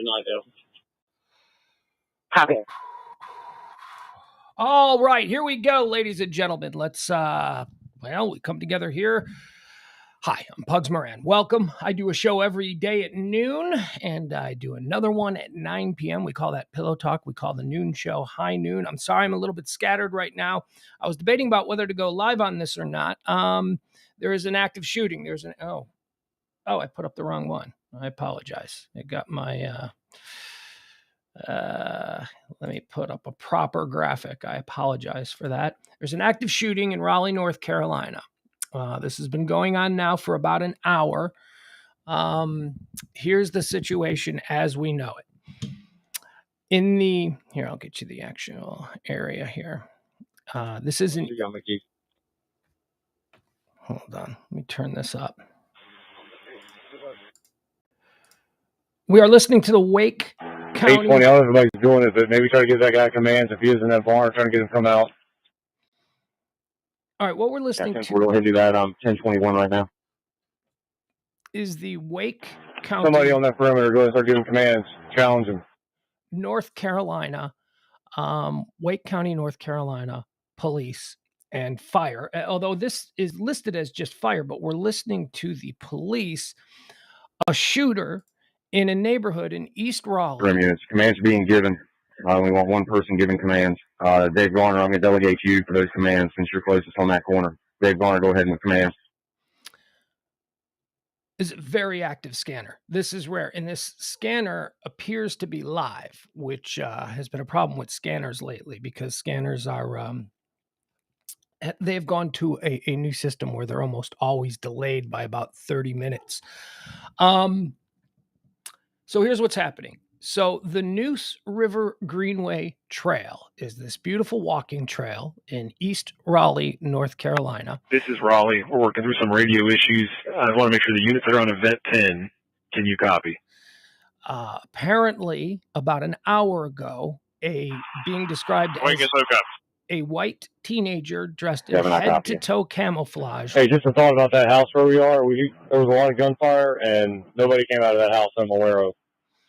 not do. Happy. All right, here we go, ladies and gentlemen. Let's, we come together here. Hi, I'm Pugs Moran. Welcome. I do a show every day at noon, and I do another one at 9 p.m. We call that Pillow Talk. We call the noon show High Noon. I'm sorry I'm a little bit scattered right now. I was debating about whether to go live on this or not. There is an active shooting. I put up the wrong one. I apologize. I got my... let me put up a proper graphic. I apologize for that. There's an active shooting in Raleigh, North Carolina. This has been going on now for about an hour. Here's the situation as we know it. Here, I'll get you the actual area here. This isn't... Hold on. Let me turn this up. We are listening to the Wake County... 820, all everybody's doing is that maybe try to get that guy commands if he is in that barn, trying to get him to come out. All right, what we're listening to... We're going to do that 1021 right now. Is the Wake County... Somebody on that perimeter, go ahead and start giving commands. Challenge him. North Carolina, Wake County, North Carolina police and fire. Although this is listed as just fire, but we're listening to the police. A shooter in a neighborhood in East Raleigh. Units. Commands being given. We want one person giving commands. Dave Garner, I'm going to delegate you for those commands since you're closest on that corner. Dave Garner, go ahead and command. Is a very active scanner. This is rare. And this scanner appears to be live, which has been a problem with scanners lately because scanners are, they've gone to a new system where they're almost always delayed by about 30 minutes. So here's what's happening. So the Neuse River Greenway Trail is this beautiful walking trail in East Raleigh, North Carolina. This is Raleigh. We're working through some radio issues. I want to make sure the units that are on event 10, can you copy? Apparently, about an hour ago, being described as a white teenager dressed in head-to-toe camouflage. Hey, just a thought about that house where we are. There was a lot of gunfire, and nobody came out of that house I'm aware of,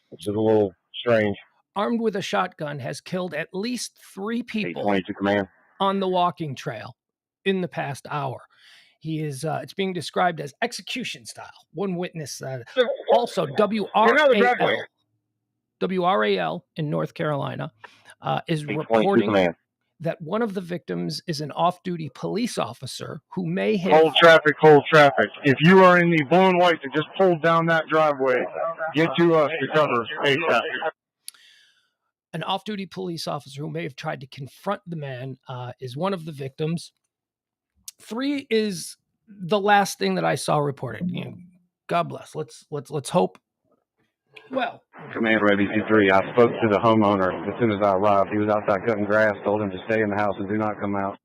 which is a little strange. Armed with a shotgun, has killed at least 3 people command. On the walking trail in the past hour. He is, it's being described as execution style. One witness, also WRAL in North Carolina, is reporting that one of the victims is an off-duty police officer who may have... Hold traffic. If you are in the blue and white, just pull down that driveway. Get to us to cover ASAP. An off-duty police officer who may have tried to confront the man is one of the victims. 3 is the last thing that I saw reported. God bless. Let's hope. Well, Commander ABC3, I spoke to the homeowner as soon as I arrived. He was outside cutting grass, told him to stay in the house and do not come out.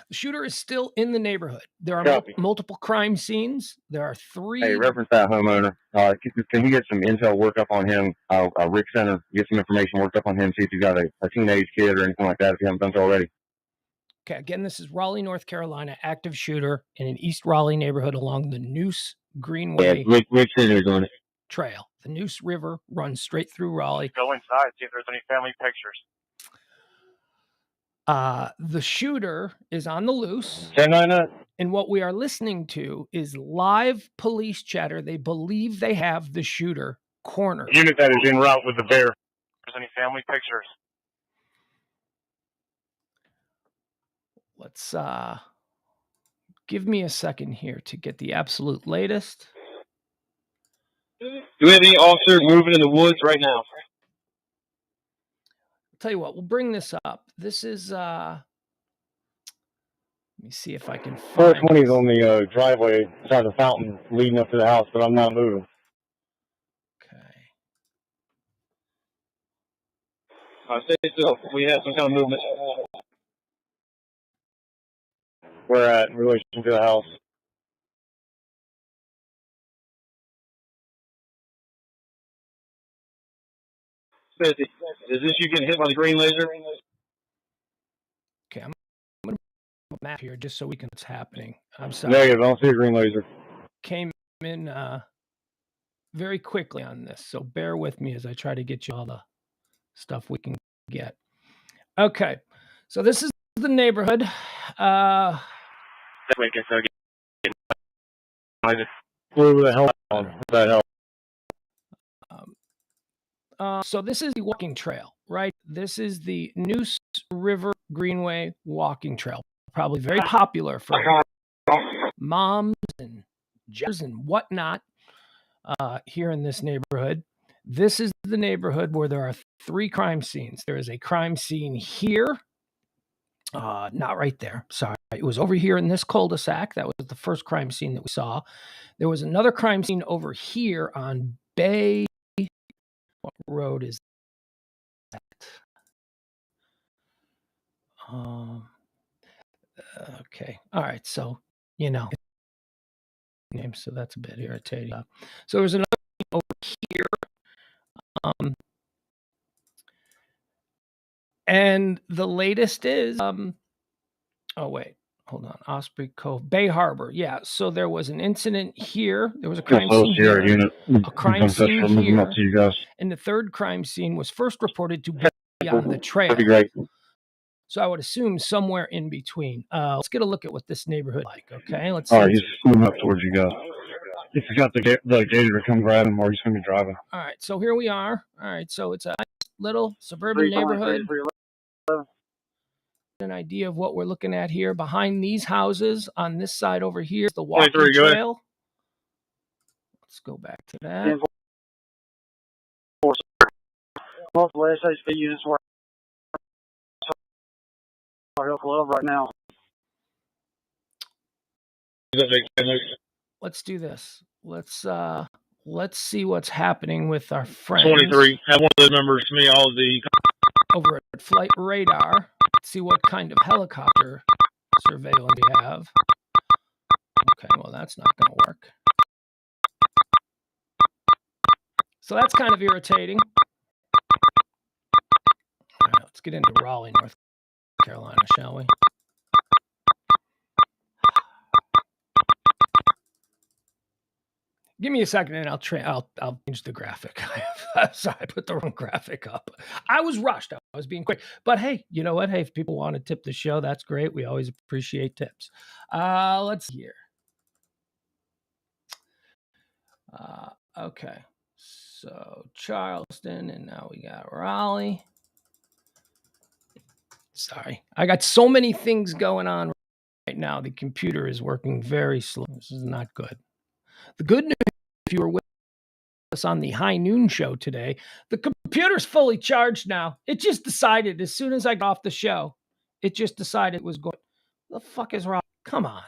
The shooter is still in the neighborhood. There are multiple crime scenes. There are 3. Hey, reference that homeowner. Can you get some intel work up on him? Rick Center, get some information worked up on him, see if he's got a teenage kid or anything like that, if you haven't done so already. Okay, again, this is Raleigh, North Carolina, active shooter in an East Raleigh neighborhood along the Neuse Greenway Rick Center's on it. Trail. The Neuse River runs straight through Raleigh. Go inside, see if there's any family pictures. The shooter is on the loose. 10-9. And what we are listening to is live police chatter. They believe they have the shooter cornered. Unit that is en route with the bear. If there's any family pictures. Let's give me a second here to get the absolute latest. Do we have any officers moving in the woods right now? I'll tell you what, we'll bring this up. This is, let me see if I can find 420 is on the driveway beside the fountain leading up to the house, but I'm not moving. Okay. Stay still. We have some kind of movement. Where at in relation to the house? Is this you getting hit by the green laser? Okay, I'm going to put a map here just so we can see what's happening. I'm sorry. Negative, I don't see a green laser. Came in very quickly on this, so bear with me as I try to get you all the stuff we can get. Okay, so this is the neighborhood. That way, I guess I'll get Where the hell on that hell? So this is the walking trail, right? This is the Neuse River Greenway walking trail. Probably very popular for moms and judges and whatnot here in this neighborhood. This is the neighborhood where there are 3 crime scenes. There is a crime scene here. Not right there. Sorry. It was over here in this cul-de-sac. That was the first crime scene that we saw. There was another crime scene over here on Bay. What road is that? Okay. All right. So, name, so that's a bit irritating. So there's another over here. And the latest is, oh, wait. Hold on. Osprey Cove, Bay Harbor. Yeah. So there was an incident here. There was a crime scene here. A crime scene here. And the third crime scene was first reported to be on the trail. So I would assume somewhere in between. Let's get a look at what this neighborhood like. Okay. Let's see. All right, he's moving up towards you guys. If you got the gator to come grab him, or he's going to be driving. All right. So here we are. All right. So it's a nice little suburban neighborhood. An idea of what we're looking at here. Behind these houses on this side over here is the walking trail. Let's go back to that. Multiple SHP units were right now. Let's do this. Let's see what's happening with our friends. 23. Have one of those numbers to me. All of the over at Flight Radar. See what kind of helicopter surveillance we have. Okay, well, that's not going to work. So that's kind of irritating. All right, let's get into Raleigh, North Carolina, shall we? Give me a second and I'll change the graphic. Sorry, I put the wrong graphic up. I was rushed. I was being quick. But hey, you know what? Hey, if people want to tip the show, that's great. We always appreciate tips. Let's see here. Okay. So Charleston, and now we got Raleigh. Sorry. I got so many things going on right now. The computer is working very slow. This is not good. The good news, if you were with us on the High Noon show today, the computer's fully charged now. It just decided as soon as I got off the show, it just decided it was going. The fuck is Raleigh? Come on.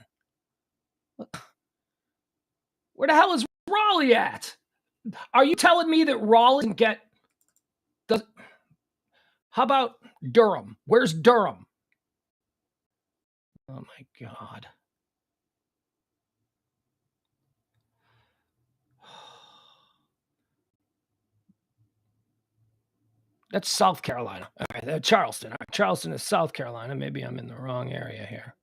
Where the hell is Raleigh at? Are you telling me that Raleigh doesn't get... How about Durham? Where's Durham? Oh my God. That's South Carolina. All right, Charleston. All right, Charleston is South Carolina. Maybe I'm in the wrong area here.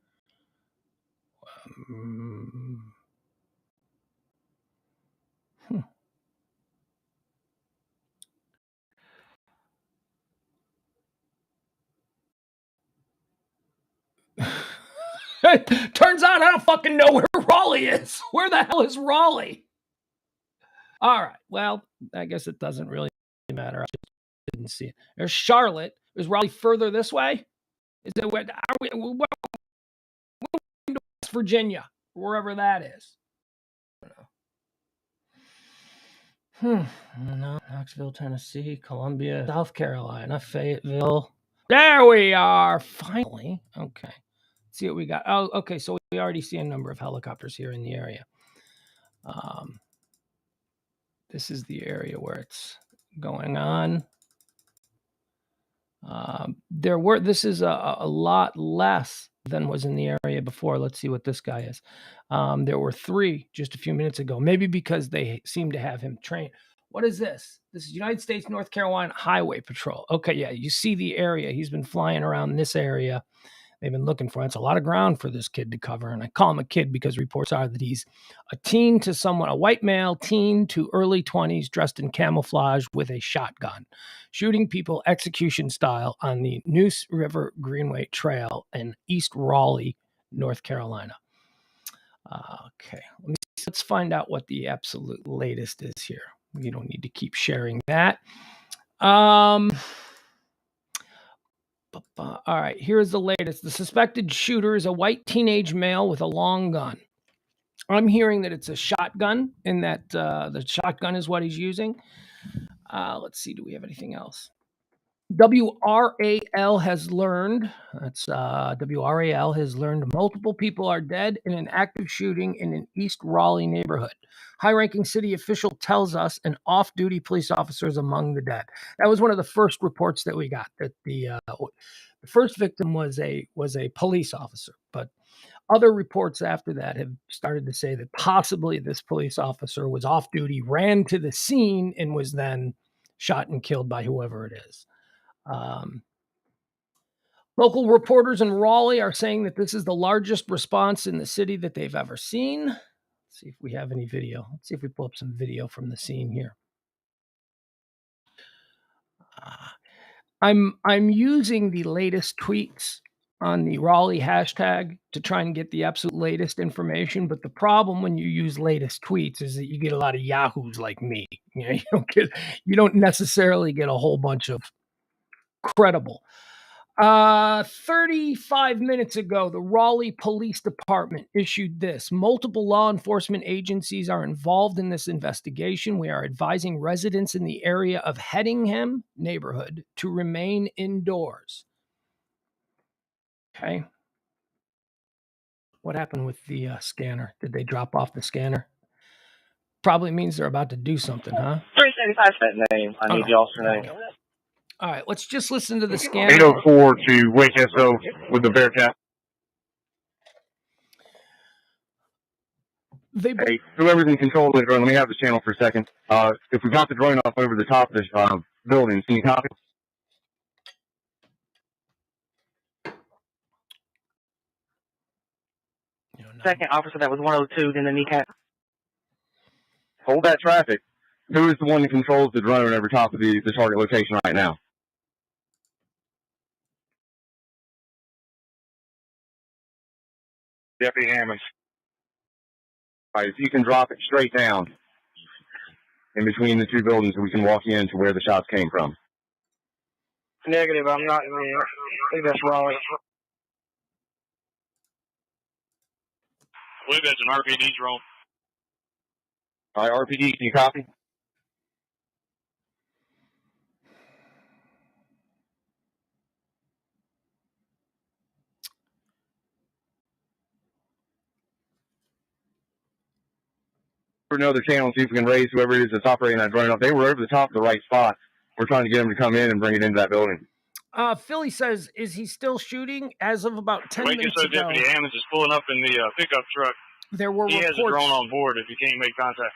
Turns out I don't fucking know where Raleigh is. Where the hell is Raleigh? All right. Well, I guess it doesn't really matter. I just didn't see it. There's Charlotte. Is Raleigh further this way? Is it where? Are we West Virginia, wherever that is? No, Knoxville, Tennessee, Columbia, South Carolina, Fayetteville. There we are. Finally. Okay. Let's see what we got. Oh, okay. So we already see a number of helicopters here in the area. This is the area where it's going on. This is a lot less than was in the area before. Let's see what this guy is. There were 3 just a few minutes ago, maybe because they seem to have him trained. What is this? This is United States North Carolina Highway Patrol. Okay, yeah, you see the area. He's been flying around this area. they've been looking for. It's a lot of ground for this kid to cover. And I call him a kid because reports are that he's a teen to someone, a white male teen to early 20s, dressed in camouflage with a shotgun, shooting people execution style on the Neuse River Greenway Trail in East Raleigh, North Carolina. Okay, let's find out what the absolute latest is here. We don't need to keep sharing that. All right, here's the latest. The suspected shooter is a white teenage male with a long gun. I'm hearing that it's a shotgun and that the shotgun is what he's using. Let's see, do we have anything else? WRAL has learned, WRAL has learned multiple people are dead in an active shooting in an East Raleigh neighborhood. High-ranking city official tells us an off-duty police officer is among the dead. That was one of the first reports that we got, that the first victim was a police officer, but other reports after that have started to say that possibly this police officer was off-duty, ran to the scene, and was then shot and killed by whoever it is. Local reporters in Raleigh are saying that this is the largest response in the city that they've ever seen. Let's see if we have any video. Let's see if we pull up some video from the scene here. I'm using the latest tweets on the Raleigh hashtag to try and get the absolute latest information. But the problem when you use latest tweets is that you get a lot of yahoos like me. You know, you don't necessarily get a whole bunch of credible. 35 minutes ago, the Raleigh Police Department issued this. Multiple law enforcement agencies are involved in this investigation. We are advising residents in the area of Hedingham neighborhood to remain indoors. Okay. What happened with the scanner? Did they drop off the scanner? Probably means they're about to do something, huh? 375 that name. I need the officer name. All right, let's just listen to the scanner. 804 to Wake SO with the Barricade. Hey, whoever's in control of the drone, let me have the channel for a second. If we got the drone off over the top of this building, can you copy? Second officer, that was 102, then the kneecap. Hold that traffic. Who is the one that controls the drone over top of the target location right now? Deputy Hammond. All right, if you can drop it straight down in between the two buildings so we can walk in to where the shots came from. Negative, I'm not. I think that's Raleigh. I believe that's an RPD drone. All right, RPD, can you copy? For another channel, see if we can raise whoever it is that's operating that drone up. They were over the top of the right spot. We're trying to get them to come in and bring it into that building. Philly says, is he still shooting? As of about 10 minutes ago, Deputy Hammonds is pulling up in the pickup truck. There were He has a reports drone on board if he can't make contact.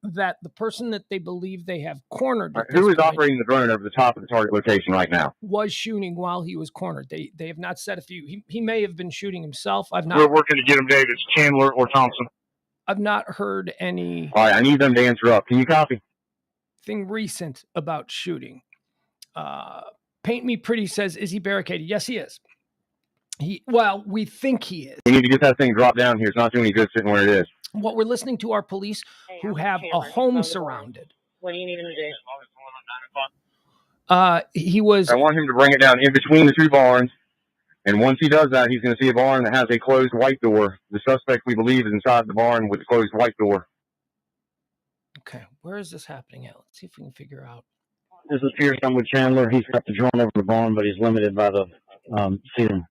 that the person that they believe they have cornered Right, who is operating the drone over the top of the target location right now? was shooting while he was cornered. They have not said if he may have been shooting himself. We're working to get him, David. It's Chandler or Thompson. I've not heard any. All right, I need them to answer up. Can you copy? Thing recent about shooting. Paint Me Pretty says, is he barricaded? Yes, he is. We think he is. We need to get that thing dropped down here. It's not doing any good sitting where it is. What we're listening to are police who have a home surrounded. What do you need him to do? I want him to bring it down in between the two barns. And once he does that, he's going to see a barn that has a closed white door. The suspect, we believe, is inside the barn with a closed white door. Okay, where is this happening at? Let's see if we can figure out. This is Pierce. I'm with Chandler. He's got the drone over the barn, but he's limited by the ceiling.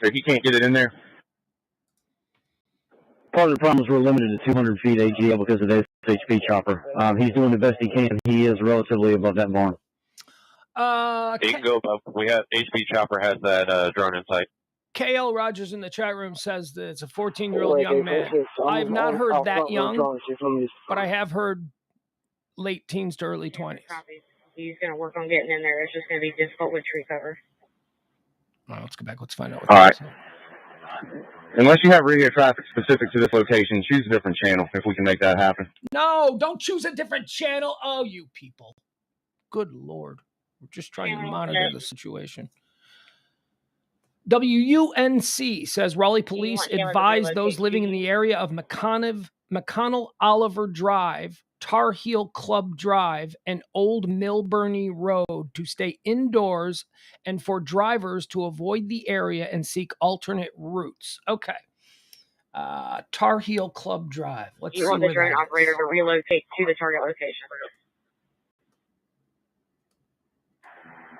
So he can't get it in there? Part of the problem is we're limited to 200 feet AGL because of the SHP chopper. He's doing the best he can. He is relatively above that barn. He can go above. We have HP chopper has that drone in sight. KL Rogers in the chat room says that it's a 14-year-old young man. I have not heard that young, but I have heard late teens to early 20s. He's going to work on getting in there. It's just going to be difficult with tree cover. All right, let's go back. Let's find out what All right. saying. Unless you have radio traffic specific to this location, choose a different channel if we can make that happen. No, don't choose a different channel. Oh, you people. Good Lord. We're just trying to monitor the situation. WUNC says Raleigh police advise those living in the area of McConnell Oliver Drive, Tar Heel Club Drive, and Old Milburnie Road to stay indoors and for drivers to avoid the area and seek alternate routes. Okay. Tar Heel Club Drive. Let's see you want the where drone that operator is. to relocate to the target location.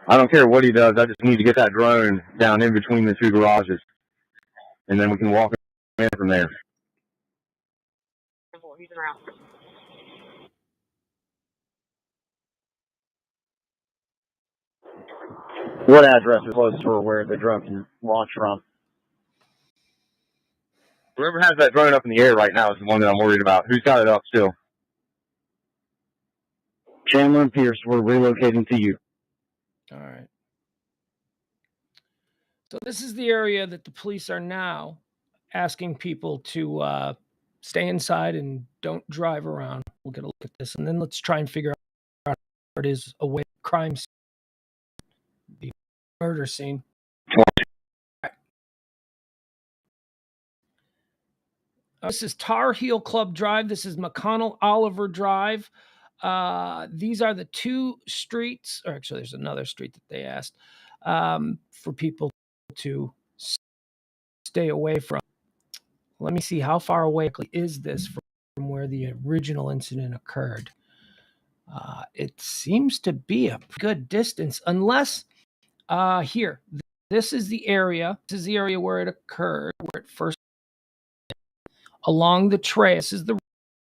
I don't care what he does. I just need to get that drone down in between the two garages, and then we can walk in from there. He's around. What address is close to where the drone can launch from? Whoever has that drone up in the air right now is the one that I'm worried about. Who's got it up still? Chandler and Pierce, we're relocating to you. All right. So this is the area that the police are now asking people to stay inside and don't drive around. We'll get a look at this, and then let's try and figure out where it is away from crime scene, the murder scene. This is Tar Heel Club Drive. This is McConnell Oliver Drive. These are the two streets, or actually there's another street that they asked for people to stay away from. Let me see, how far away is this from where the original incident occurred? It seems to be a good distance, unless here, this is the area. This is the area where it occurred, where it first along the trail. This is the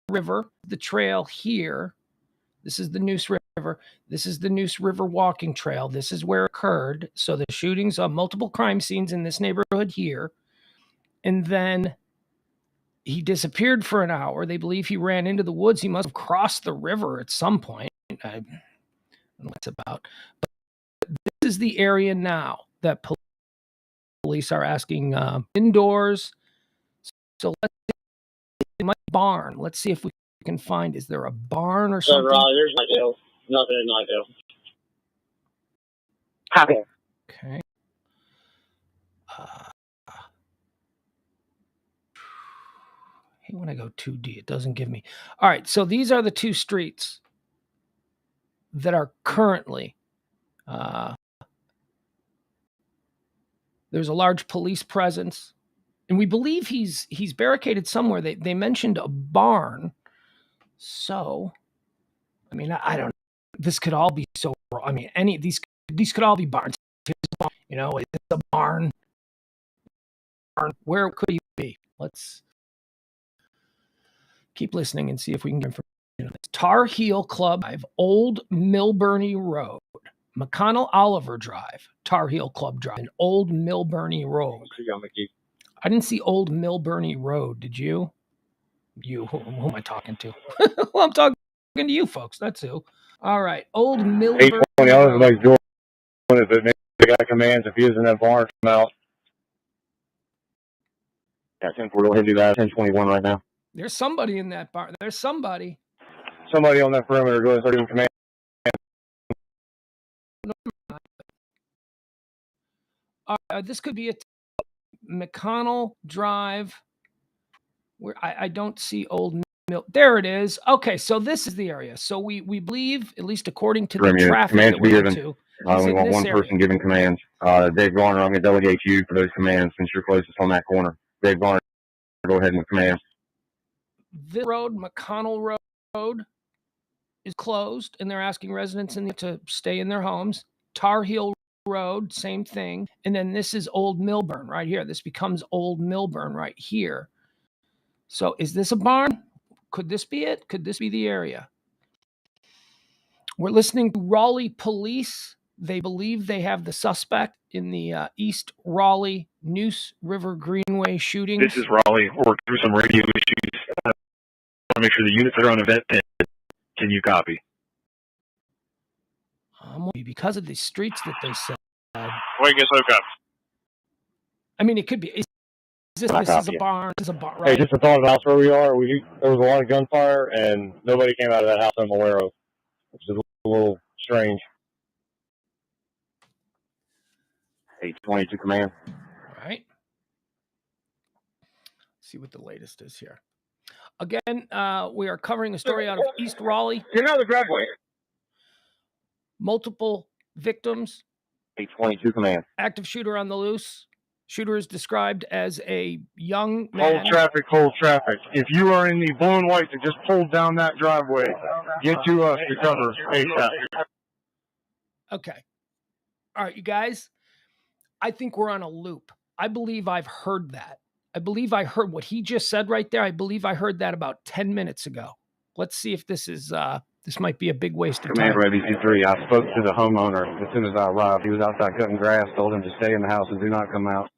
river, the trail here. This is the Neuse River. This is the Neuse River walking trail. This is where it occurred. So the shootings of multiple crime scenes in this neighborhood here. And then he disappeared for an hour. They believe he ran into the woods. He must have crossed the river at some point. I don't know what it's about. But this is the area now that police are asking indoors. So let's see, my barn. Let's see if we can find. Is there a barn or something? There's nothing in Knightdale. Copy. Okay. Hey, when I go 2D, it doesn't give me. All right, so these are the two streets that are currently. There's a large police presence, and we believe he's barricaded somewhere. They mentioned a barn, so I mean I don't know. This could all be so. I mean, any of these could all be barns. You know, it's a barn. Where could he be? Let's keep listening and see if we can get information. Tar Heel Club Drive, Old Milburnie Road, McConnell Oliver Drive, Tar Heel Club Drive, and Old Milburnie Road. I didn't see Old Milburnie Road. Did you? Who am I talking to? Well, I'm talking to you folks. That's who. All right, Old Milburnie Road. 820, everybody's doing it, but maybe the guy commands if he is in that barn, come out. Yeah, 10-4, go ahead and do that. 1021 right now. There's somebody in that barn. There's somebody. Somebody on that perimeter, go ahead and start doing command. This could be a McConnell Drive. Where I don't see Old Mill. There it is. Okay, so this is the area. So we believe, at least according to the traffic that we're into, we want one person giving commands. Dave Garner, I'm going to delegate you for those commands since you're closest on that corner. Dave Garner, go ahead and command. This road, McConnell Road, is closed, and they're asking residents to stay in their homes. Tar Heel Road, same thing. And then this is Old Milburn right here. This becomes Old Milburn right here. So is this a barn? Could this be it? Could this be the area? We're listening to Raleigh police. They believe they have the suspect in the East Raleigh Neuse River Greenway shootings. This is Raleigh. We're working through some radio issues. I want to make sure the units that are on event 10. Can you copy? Because of the streets that they said. Wait, gets woke up. I mean, it could be. This is a barn. This is a barn, right? Hey, just the thought of the house where we are, there was a lot of gunfire, and nobody came out of that house I'm aware of, which is a little strange. 822 command. All right. Let's see what the latest is here. Again, we are covering a story out of East Raleigh. Get out of the driveway. Multiple victims. 822 command. Active shooter on the loose. Shooter is described as a young man. Hold traffic. If you are in the blue and white that just pulled down that driveway, get to us to cover ASAP. Okay. All right, you guys. I think we're on a loop. I believe I've heard that. I believe I heard what he just said right there. I believe I heard that about 10 minutes ago. Let's see if this is, this might be a big waste of time. Commander ABC3, I spoke to the homeowner as soon as I arrived. He was outside cutting grass, told him to stay in the house and do not come out.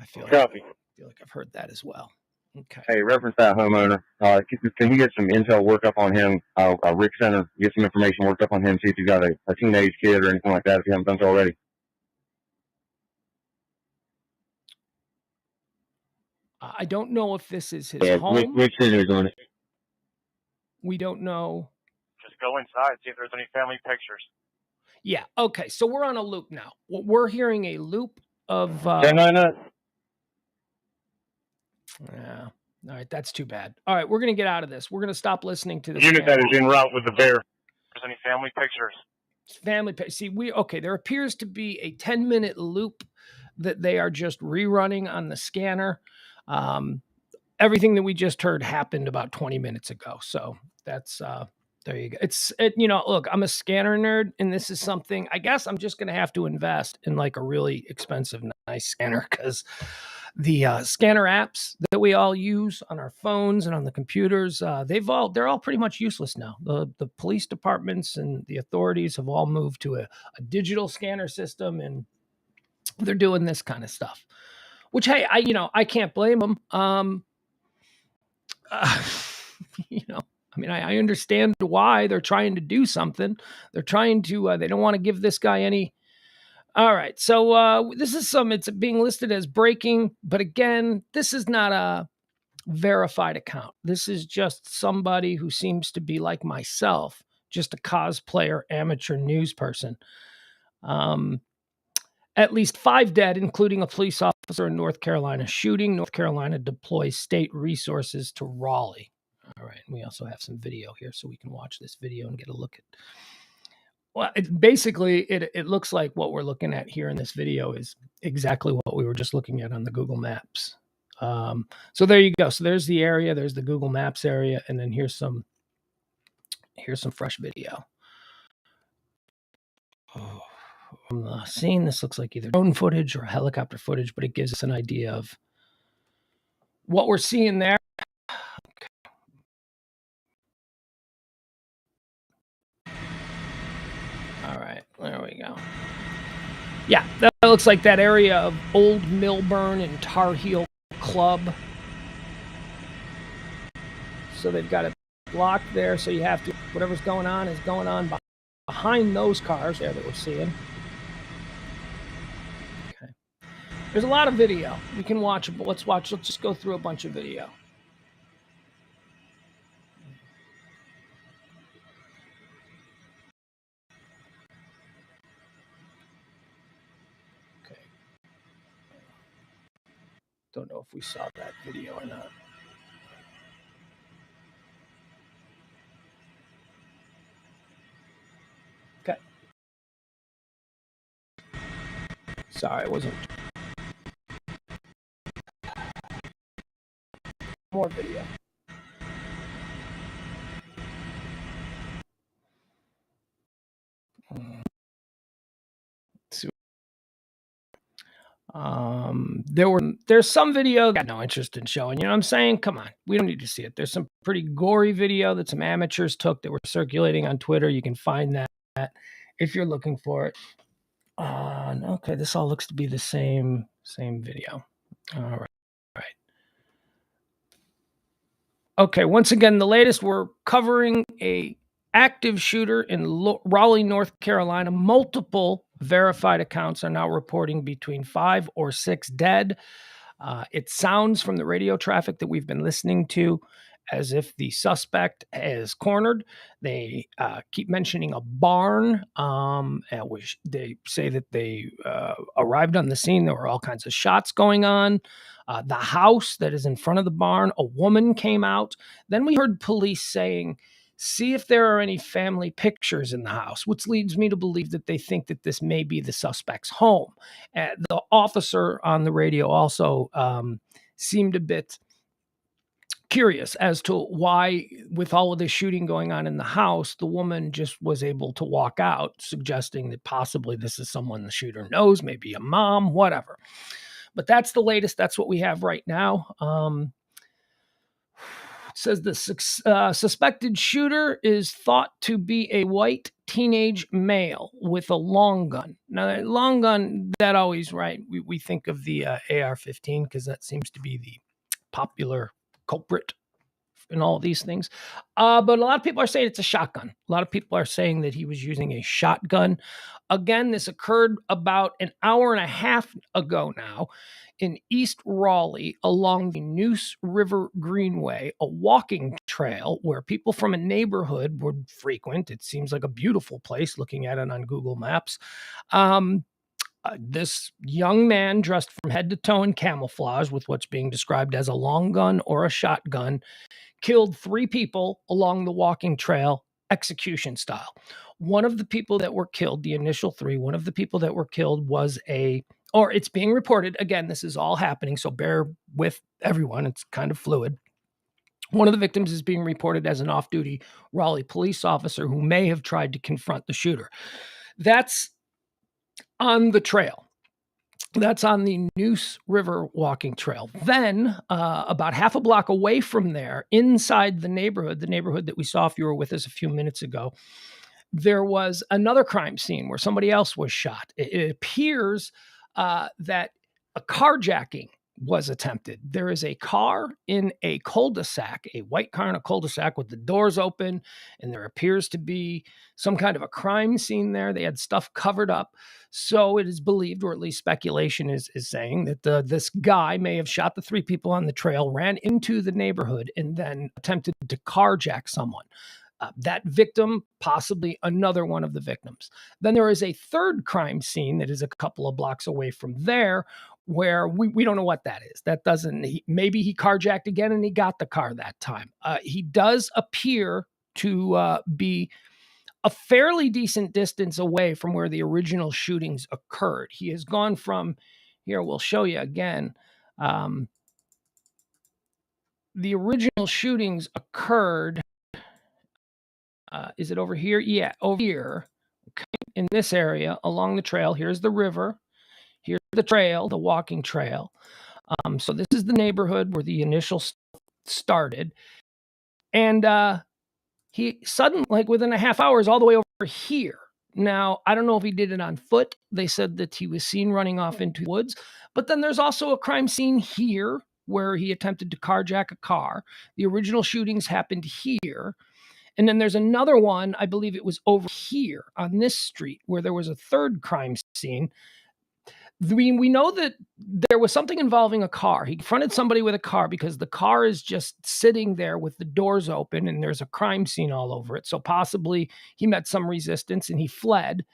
I feel like I've heard that as well. Okay. Hey, reference that homeowner. Can you get some intel work up on him? Rick Center, get some information worked up on him, see if he's got a teenage kid or anything like that, if you haven't done so already. I don't know if this is his home. Rick Center's on it. We don't know. Just go inside, see if there's any family pictures. Yeah. Okay. So we're on a loop now. We're hearing a loop of. 1099. Yeah. All right. That's too bad. All right. We're going to get out of this. We're going to stop listening to this. Unit that is en route with the bear. There's any family pictures? See, there appears to be a 10-minute loop that they are just rerunning on the scanner. Everything that we just heard happened about 20 minutes ago. So that's, there you go. Look, I'm a scanner nerd, and this is something, I guess I'm just going to have to invest in like a really expensive, nice scanner, because the scanner apps that we all use on our phones and on the computers, they're all pretty much useless now. The police departments and the authorities have all moved to a digital scanner system, and they're doing this kind of stuff, which, hey, I can't blame them. I understand why they're trying to do something. They're trying to, they don't want to give this guy any. All right. So it's being listed as breaking, but again, this is not a verified account. This is just somebody who seems to be like myself, just a cosplayer, amateur news person. At least 5 dead, including a police officer in North Carolina shooting. North Carolina deploys state resources to Raleigh. All right. We also have some video here, so we can watch this video and get a look at. Well, it looks like what we're looking at here in this video is exactly what we were just looking at on the Google Maps. So there you go. So there's the area. There's the Google Maps area, and then here's some fresh video. Oh. From the scene, this looks like either drone footage or helicopter footage, but it gives us an idea of what we're seeing there. Okay. All right, there we go. Yeah, that looks like that area of Old Millburn and Tar Heel Club. So they've got it blocked there, so you have to, whatever's going on is going on behind those cars there that we're seeing. There's a lot of video. We can watch it, but let's just go through a bunch of video. Okay. Don't know if we saw that video or not. Okay. Sorry, it wasn't. More video. There's some video I got no interest in showing. You know what I'm saying? Come on, we don't need to see it. There's some pretty gory video that some amateurs took that were circulating on Twitter. You can find that if you're looking for it. Okay, this all looks to be the same video. All right. Okay, once again, the latest, we're covering a active shooter in Raleigh, North Carolina. Multiple verified accounts are now reporting between 5 or 6 dead. It sounds from the radio traffic that we've been listening to as if the suspect is cornered. They keep mentioning a barn, at which they say that they arrived on the scene. There were all kinds of shots going on. The house that is in front of the barn, a woman came out. Then we heard police saying, see if there are any family pictures in the house, which leads me to believe that they think that this may be the suspect's home. The officer on the radio also seemed a bit curious as to why, with all of this shooting going on in the house, the woman just was able to walk out, suggesting that possibly this is someone the shooter knows, maybe a mom, whatever. But that's the latest. That's what we have right now. It says the suspected shooter is thought to be a white teenage male with a long gun. Now, that long gun, that always, right, we think of the AR-15 because that seems to be the popular culprit in all of these things. But a lot of people are saying it's a shotgun. A lot of people are saying that he was using a shotgun. Again, this occurred about an hour and a half ago now in East Raleigh along the Neuse River Greenway, a walking trail where people from a neighborhood would frequent. It seems like a beautiful place looking at it on Google Maps. This young man dressed from head to toe in camouflage with what's being described as a long gun or a shotgun killed 3 people along the walking trail, execution style. One of the people that were killed, the initial 3, one of the people that were killed was it's being reported. Again, this is all happening, so bear with everyone. It's kind of fluid. One of the victims is being reported as an off-duty Raleigh police officer who may have tried to confront the shooter. That's on the trail. That's on the Neuse River walking trail. Then, about half a block away from there, inside the neighborhood that we saw if you were with us a few minutes ago, there was another crime scene where somebody else was shot. It appears that a carjacking was attempted. There is a car in a cul-de-sac, a white car in a cul-de-sac with the doors open, and there appears to be some kind of a crime scene there. They had stuff covered up. So it is believed, or at least speculation is saying, that this guy may have shot the 3 people on the trail, ran into the neighborhood, and then attempted to carjack someone. That victim, possibly another one of the victims. Then there is a third crime scene that is a couple of blocks away from there, where we don't know what that is. That doesn't, maybe he carjacked again and he got the car that time. He does appear to be a fairly decent distance away from where the original shootings occurred. He has gone from, here, we'll show you again. The original shootings occurred, is it over here? Yeah, over here, okay, in this area along the trail. Here's the river. Here's the trail, the walking trail. So this is the neighborhood where the initial started. And he suddenly, like within a half hour, is all the way over here. Now, I don't know if he did it on foot. They said that he was seen running off into the woods. But then there's also a crime scene here where he attempted to carjack a car. The original shootings happened here. And then there's another one, I believe it was over here on this street, where there was a third crime scene. We know that there was something involving a car. He confronted somebody with a car because the car is just sitting there with the doors open and there's a crime scene all over it. So possibly he met some resistance and he fled.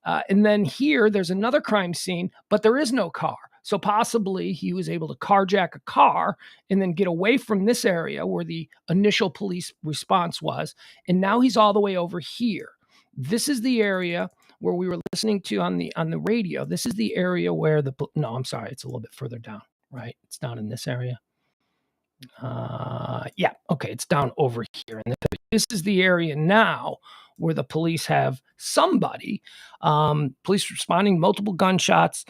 And then here, there's another crime scene, but there is no car. So possibly he was able to carjack a car and then get away from this area where the initial police response was. And now he's all the way over here. This is the area where we were listening to on the radio. This is the area where no, I'm sorry, it's a little bit further down, right? It's down in this area. Yeah, okay, it's down over here. And this is the area now where the police have somebody, police responding, multiple gunshots.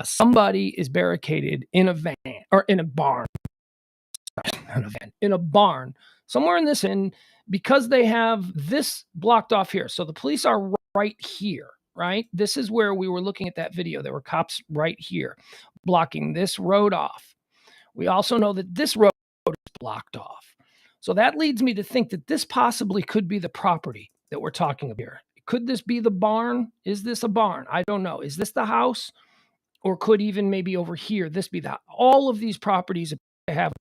Somebody is barricaded in a van or in a barn, in a barn somewhere in this end, because they have this blocked off here. So the police are right here, right? This is where we were looking at that video. There were cops right here blocking this road off. We also know that this road is blocked off. So that leads me to think that this possibly could be the property that we're talking about here. Could this be the barn? Is this a barn? I don't know. Is this the house? Or could even maybe over here, this be that? All of these properties have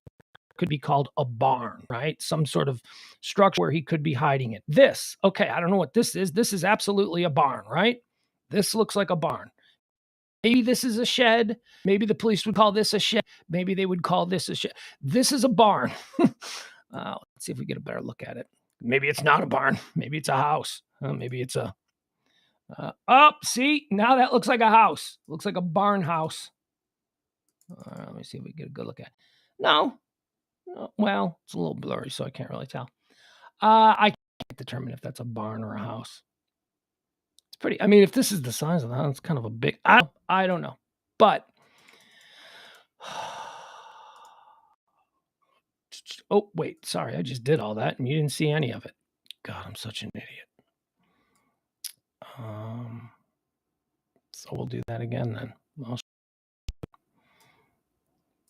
could be called a barn, right? Some sort of structure where he could be hiding it. This, okay, I don't know what this is. This is absolutely a barn, right? This looks like a barn. Maybe this is a shed. Maybe the police would call this a shed. Maybe they would call this a shed. This is a barn. Let's see if we get a better look at it. Maybe it's not a barn. Maybe it's a house. Maybe it's a... see, now that looks like a house. Looks like a barn house. Let me see if we get a good look at it. No. Well, it's a little blurry, so I can't really tell. I can't determine if that's a barn or a house. It's pretty... I mean, if this is the size of the house, it's kind of a big... I don't know. But... Oh, wait. Sorry, I just did all that, and you didn't see any of it. God, I'm such an idiot. So we'll do that again then.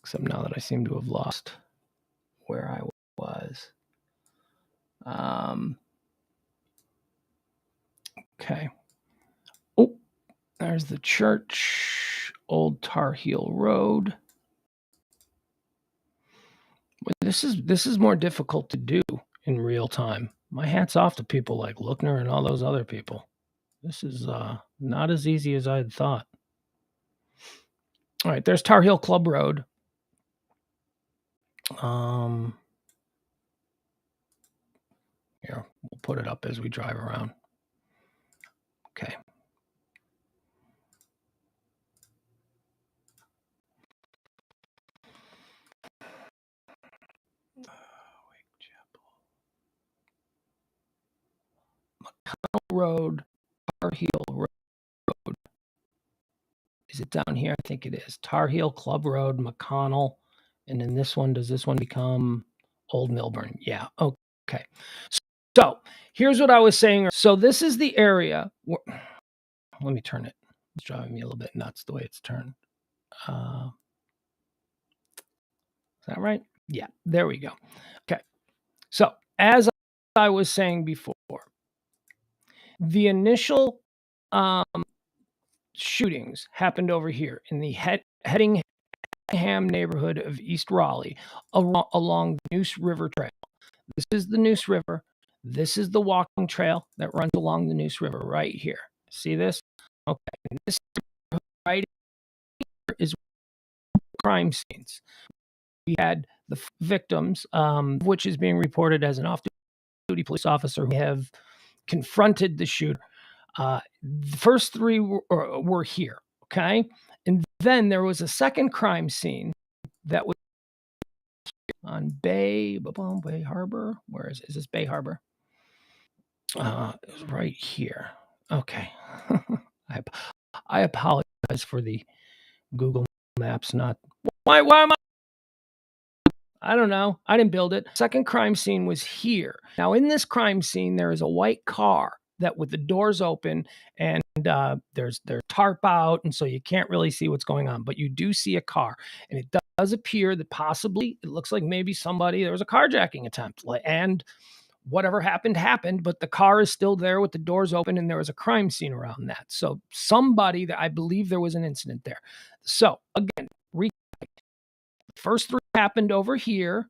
Except now that I seem to have lost where I was. Okay. Oh, there's the church, Old Tar Heel Road. But this is more difficult to do in real time. My hat's off to people like Lookner and all those other people. This is not as easy as I had thought. All right, there's Tar Heel Club Road. Here, we'll put it up as we drive around. Okay. McConnell Road, Tar Heel Road. Is it down here? I think it is. Tar Heel Club Road, McConnell. And then this one, does this one become Old Milburn? Yeah. Okay. So here's what I was saying. So this is the area. Let me turn it. It's driving me a little bit nuts the way it's turned. Is that right? Yeah, there we go. Okay. So as I was saying before, the initial shootings happened over here in the Hedingham neighborhood of East Raleigh along the Neuse River Trail. This is the Neuse River. This is the walking trail that runs along the Neuse River right here. See this? Okay. And this right here is crime scenes. We had the victims, which is being reported as an off-duty police officer who have confronted the shooter. The first three were here, okay? And then there was a second crime scene that was on Bay Harbor. Where is this Bay Harbor? It was right here. Okay. I apologize for the Google Maps not... Why am I don't know. I didn't build it. Second crime scene was here. Now, in this crime scene, there is a white car that with the doors open and there's tarp out, and so you can't really see what's going on, but you do see a car, and it does appear that possibly it looks like maybe there was a carjacking attempt, and whatever happened, but the car is still there with the doors open, and there was a crime scene around that. So I believe there was an incident there. So again, first three happened over here,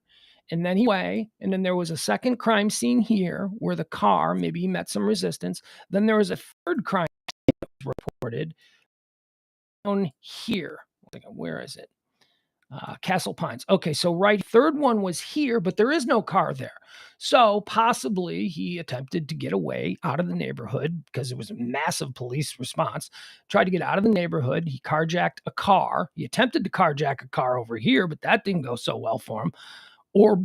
and then and then there was a second crime scene here where the car, maybe he met some resistance. Then there was a third crime scene that was reported down here. Where is it? Castle Pines. Okay, so third one was here, but there is no car there. So possibly he attempted to get away out of the neighborhood because it was a massive police response. Tried to get out of the neighborhood. He carjacked a car. He attempted to carjack a car over here, but that didn't go so well for him. Or,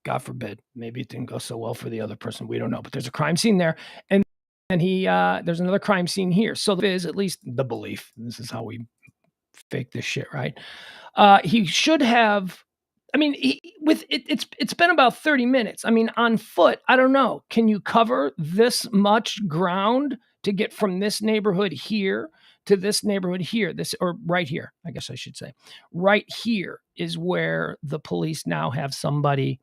God forbid, maybe it didn't go so well for the other person. We don't know. But there's a crime scene there. And there's another crime scene here. So there is at least the belief. This is how we fake this shit, right? He should have... I mean, it's been about 30 minutes. I mean, on foot, I don't know. Can you cover this much ground to get from this neighborhood here to this neighborhood here? Or right here, I guess I should say. Right here is where the police now have somebody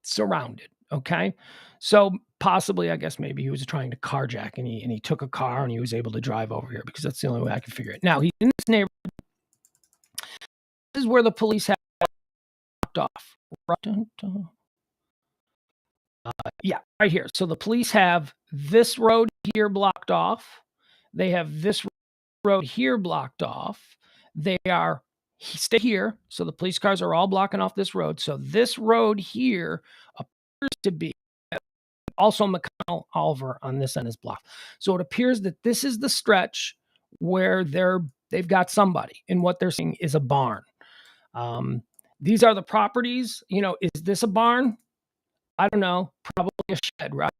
surrounded. Okay. So possibly, I guess maybe he was trying to carjack and he took a car and he was able to drive over here because that's the only way I can figure it. Now he's in this neighborhood. This is where the police have blocked off. Yeah, right here. So the police have this road here blocked off. They have this road here blocked off. They are stay here. So the police cars are all blocking off this road. So this road here appears to be also McConnell Oliver on this end is blocked. So it appears that this is the stretch where they've got somebody, and what they're seeing is a barn. These are the properties. Is this a barn? I don't know. Probably a shed, right?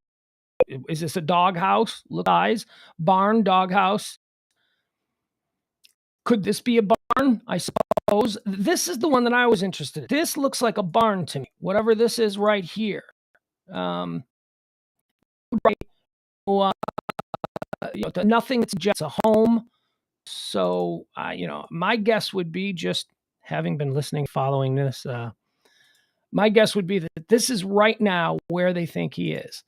Is this a dog house? Look, eyes, barn, dog house. Could this be a barn? I suppose. This is the one that I was interested in. This looks like a barn to me. Whatever this is right here. Nothing suggests a home. So, my guess would be, just having been listening, following this, my guess would be that this is right now where they think he is.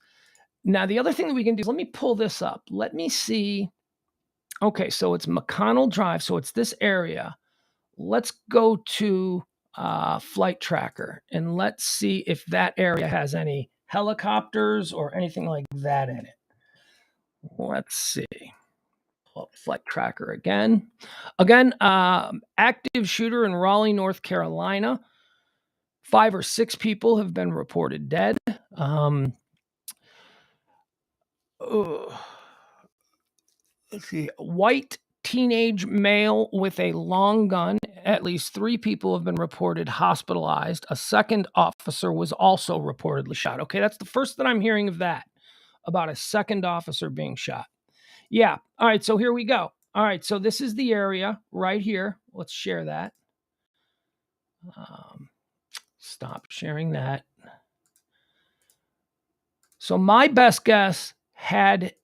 Now, the other thing that we can do is let me pull this up. Let me see. Okay, so it's McConnell Drive. So it's this area. Let's go to Flight Tracker and let's see if that area has any helicopters or anything like that in it. Let's see. Flight Tracker again. Active shooter in Raleigh, North Carolina. 5 or 6 people have been reported dead. Let's see. White teenage male with a long gun. At least 3 people have been reported hospitalized. A second officer was also reportedly shot. Okay, that's the first that I'm hearing of that, about a second officer being shot. Yeah. All right. So here we go. All right. So this is the area right here. Let's share that. Stop sharing that. So my best guess had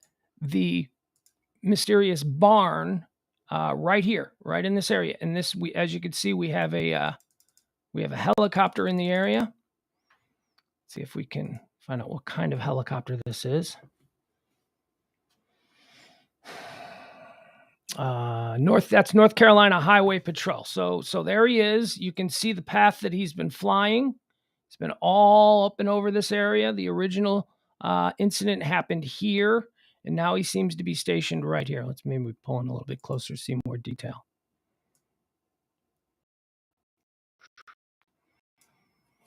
the mysterious barn right here, right in this area. And this, as you can see, we have a helicopter in the area. Let's see if we can find out what kind of helicopter this is. That's North Carolina Highway Patrol. So there he is. You can see the path that he's been flying. It's been all up and over this area. The original incident happened here, and now he seems to be stationed right here. Let's maybe pull in a little bit closer to see more detail.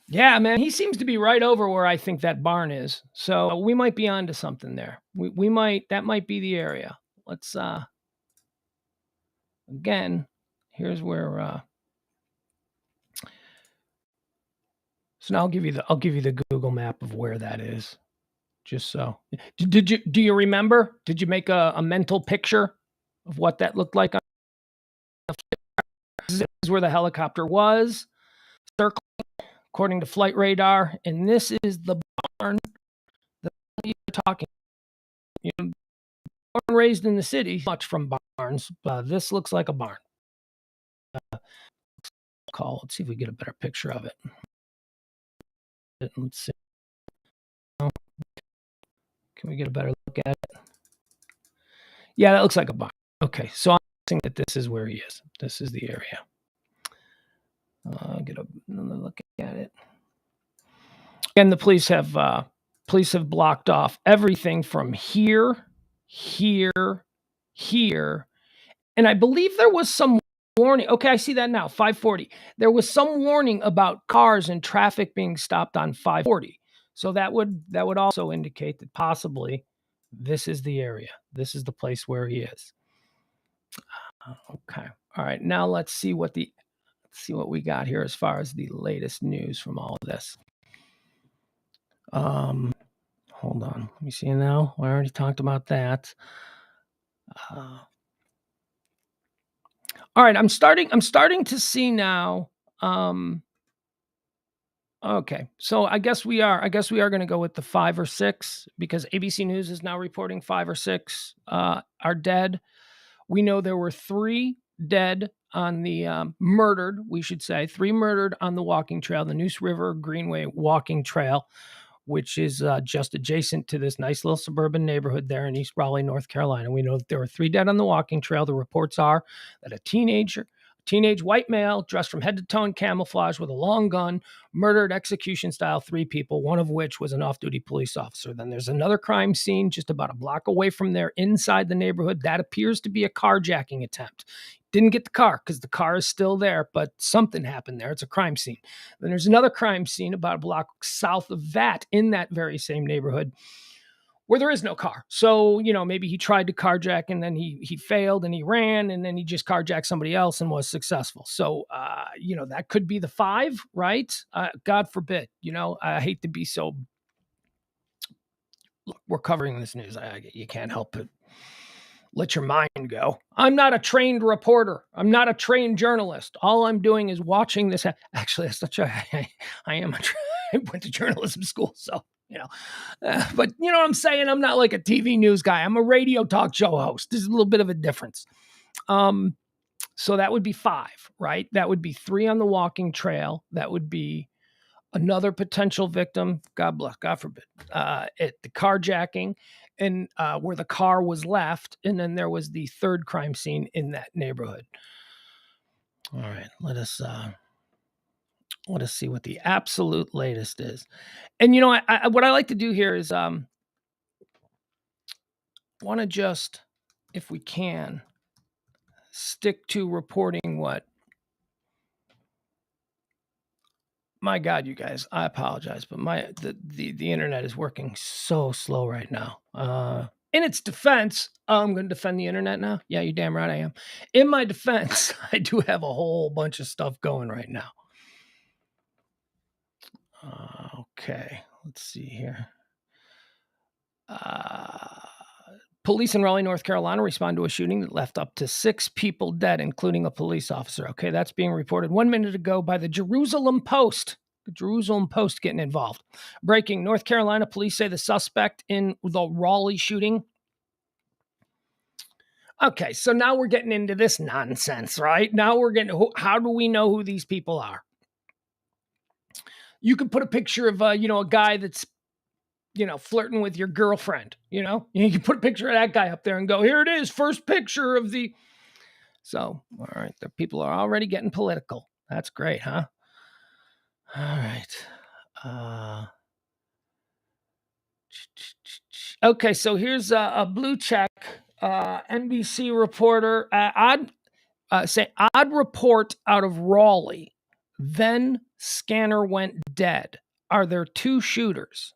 Yeah, man, he seems to be right over where I think that barn is. So we might be onto something there. That might be the area. Let's again, here's where so now I'll give you the Google map of where that is. Just so. Do you remember? Did you make a mental picture of what that looked like? This is where the helicopter was, circling according to flight radar, and this is the barn that you're talking. Born and raised in the city, much from barns. This looks like a barn. Let's see if we get a better picture of it. Let's see. Can we get a better look at it? Yeah, that looks like a barn. Okay, so I'm guessing that this is where he is. This is the area. Get another look at it. And the police have blocked off everything from here, and I believe there was some warning. Okay, I see that now. 540. There was some warning about cars and traffic being stopped on 540. So that would also indicate that possibly this is the area. This is the place where he is. Okay. All right. Now let's see what we got here as far as the latest news from all of this. Hold on. Let me see now. I already talked about that. All right. I'm starting to see now. Okay. So I guess we are going to go with the 5 or 6 because ABC News is now reporting 5 or 6 are dead. We know there were 3 dead on the murdered, we should say, 3 murdered on the walking trail, the Neuse River Greenway walking trail, which is just adjacent to this nice little suburban neighborhood there in East Raleigh, North Carolina. We know that there were 3 dead on the walking trail. The reports are that a teenage white male dressed from head to toe in camouflage with a long gun murdered execution style 3 people, one of which was an off-duty police officer. Then there's another crime scene just about a block away from there inside the neighborhood. That appears to be a carjacking attempt. Didn't get the car because the car is still there, but something happened there. It's a crime scene. Then there's another crime scene about a block south of that in that very same neighborhood where there is no car. So, maybe he tried to carjack and then he failed and he ran and then he just carjacked somebody else and was successful. So, that could be the 5, right? God forbid, I hate to be so, look, we're covering this news. You can't help it. Let your mind go. I'm not a trained reporter. I'm not a trained journalist. All I'm doing is watching this. Actually, that's not true. I am. I went to journalism school, so, but you know what I'm saying? I'm not like a TV news guy. I'm a radio talk show host. There's a little bit of a difference. So that would be 5, right? That would be 3 on the walking trail. That would be another potential victim. God bless, God forbid, at the carjacking and where the car was left. And then there was the 3rd crime scene in that neighborhood. All right, let us see what the absolute latest is. And, what I like to do here is want to just, if we can, stick to reporting what. My God, you guys, I apologize, but the internet is working so slow right now. In its defense, I'm going to defend the internet now. Yeah, you're damn right I am. In my defense, I do have a whole bunch of stuff going right now. Okay, let's see here. Police in Raleigh, North Carolina respond to a shooting that left up to 6 people dead, including a police officer. Okay, that's being reported 1 minute ago by the Jerusalem Post. The Jerusalem Post getting involved. Breaking, North Carolina police say the suspect in the Raleigh shooting. Okay, so now we're getting into this nonsense, right? Now we're getting, how do we know who these people are? You could put a picture of, a guy that's, flirting with your girlfriend, you can put a picture of that guy up there and go, here it is, first picture of the. So, all right, the people are already getting political. That's great, huh? All right. Okay, so here's a blue check. NBC reporter, odd report out of Raleigh. Then scanner went dead. Are there 2 shooters?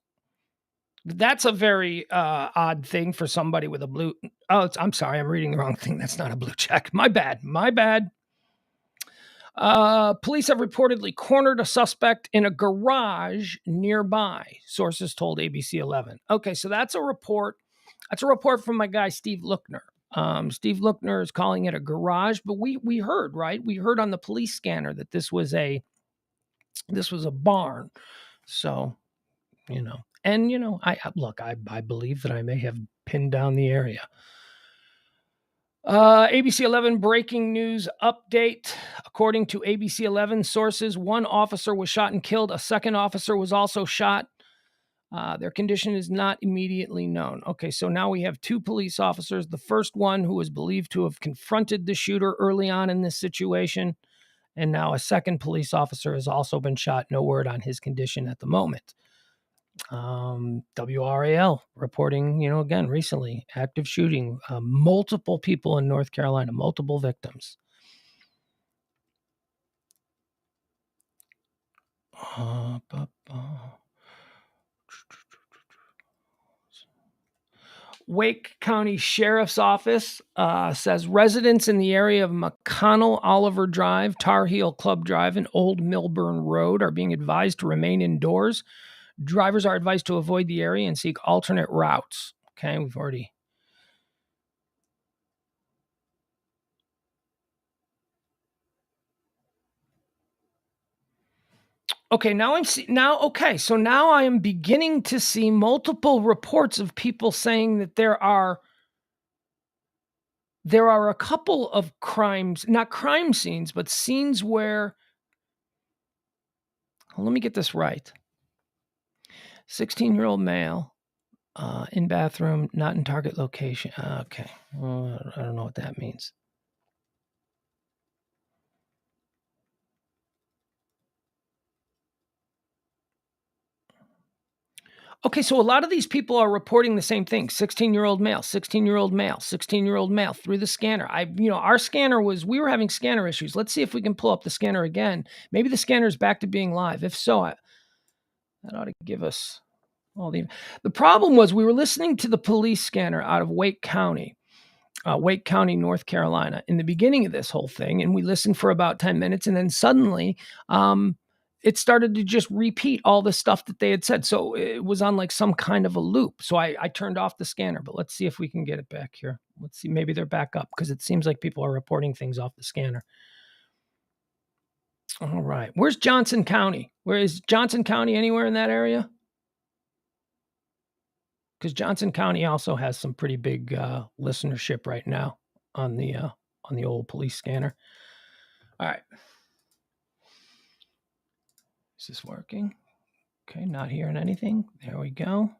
That's a very odd thing for somebody with a blue. Oh, I'm sorry. I'm reading the wrong thing. That's not a blue check. My bad. Police have reportedly cornered a suspect in a garage nearby, sources told ABC 11. Okay, so that's a report. That's a report from my guy, Steve Lookner. Steve Lookner is calling it a garage, but we heard, right? We heard on the police scanner that this was a barn. So, and, I believe that I may have pinned down the area. ABC 11 breaking news update. According to ABC 11 sources, 1 officer was shot and killed. A 2nd officer was also shot. Their condition is not immediately known. Okay, so now we have 2 police officers. The first one who was believed to have confronted the shooter early on in this situation. And now a 2nd police officer has also been shot. No word on his condition at the moment. WRAL reporting, again, recently, active shooting, multiple people in North Carolina, multiple victims. Wake County Sheriff's Office says residents in the area of McConnell Oliver Drive, Tar Heel Club Drive, and Old Milburn Road are being advised to remain indoors. Drivers are advised to avoid the area and seek alternate routes. Okay, we've already. Okay, so now I am beginning to see multiple reports of people saying that there are a couple of crimes, not crime scenes, but scenes where, let me get this right. 16-year-old male in bathroom, not in target location. Okay. Well, I don't know what that means. Okay, so a lot of these people are reporting the same thing. 16-year-old male, 16-year-old male, 16-year-old male through the scanner. Our scanner we were having scanner issues. Let's see if we can pull up the scanner again. Maybe the scanner is back to being live. If so, that ought to give us all the problem was we were listening to the police scanner out of Wake County, North Carolina, in the beginning of this whole thing. And we listened for about 10 minutes. And then suddenly, it started to just repeat all the stuff that they had said. So it was on like some kind of a loop. So I turned off the scanner, but let's see if we can get it back here. Let's see. Maybe they're back up because it seems like people are reporting things off the scanner. All right. Where's Johnson County? Where is Johnson County? Anywhere in that area? Because Johnson County also has some pretty big listenership right now on the old police scanner. All right. Is this working? Okay, not hearing anything. There we go.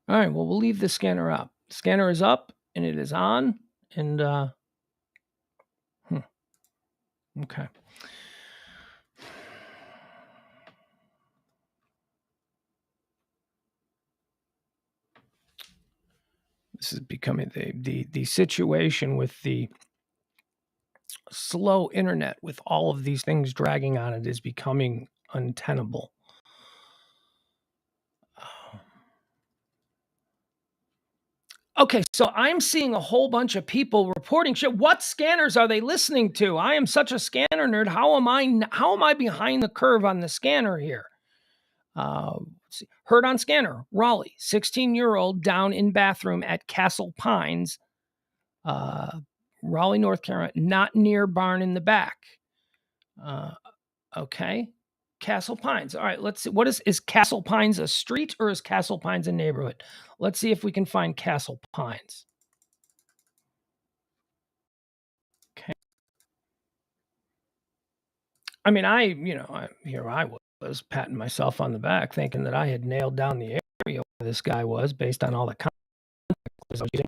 All right, well, we'll leave the scanner up. The scanner is up, and it is on, and okay. This is becoming the situation with the slow internet with all of these things dragging on it is becoming untenable. Okay, so I'm seeing a whole bunch of people reporting shit. What scanners are they listening to? I am such a scanner nerd. How am I behind the curve on the scanner here? Let's see. Heard on scanner, Raleigh, 16-year-old down in bathroom at Castle Pines, Raleigh, North Carolina, not near barn in the back. Okay. Castle Pines. All right, let's see. What is Castle Pines a street or is Castle Pines a neighborhood? Let's see if we can find Castle Pines. Okay. I mean, I was patting myself on the back thinking that I had nailed down the area where this guy was based on all the context I was using.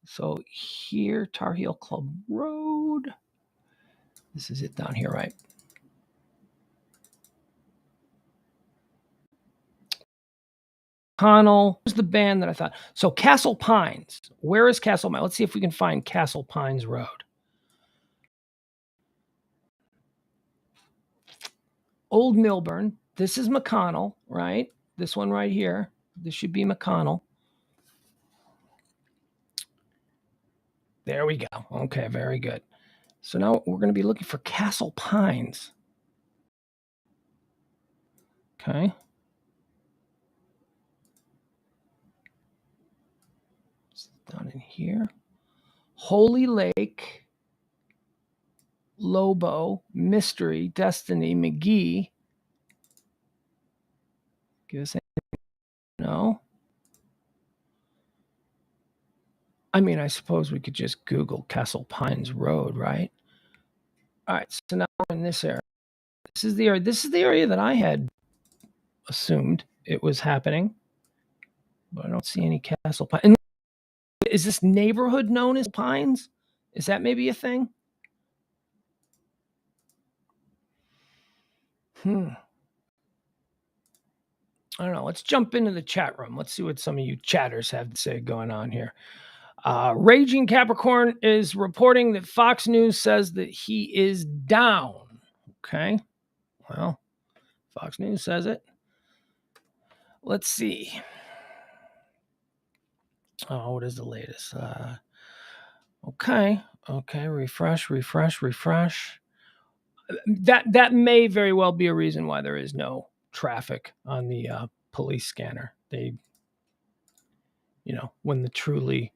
So here, Tar Heel Club Road. This is it down here, right? Connell. Here's the band that I thought. So Castle Pines. Where is Castle Pines? Let's see if we can find Castle Pines Road. Old Milburn. This is McConnell, right? This one right here. This should be McConnell. There we go. Okay, very good. So now we're going to be looking for Castle Pines. Okay. It's down in here. Holy Lake, Lobo, Mystery, Destiny, McGee. Give us anything? No. I mean, I suppose we could just Google Castle Pines Road, right? All right, so now we're in this area. This is the area that I had assumed it was happening, but I don't see any Castle Pines. Is this neighborhood known as Pines? Is that maybe a thing? I don't know. Let's jump into the chat room. Let's see what some of you chatters have to say going on here. Raging Capricorn is reporting that Fox News says that he is down. Okay. Well, Fox News says it. Let's see. Oh, what is the latest? Okay. Refresh. That may very well be a reason why there is no traffic on the police scanner. They, when the truly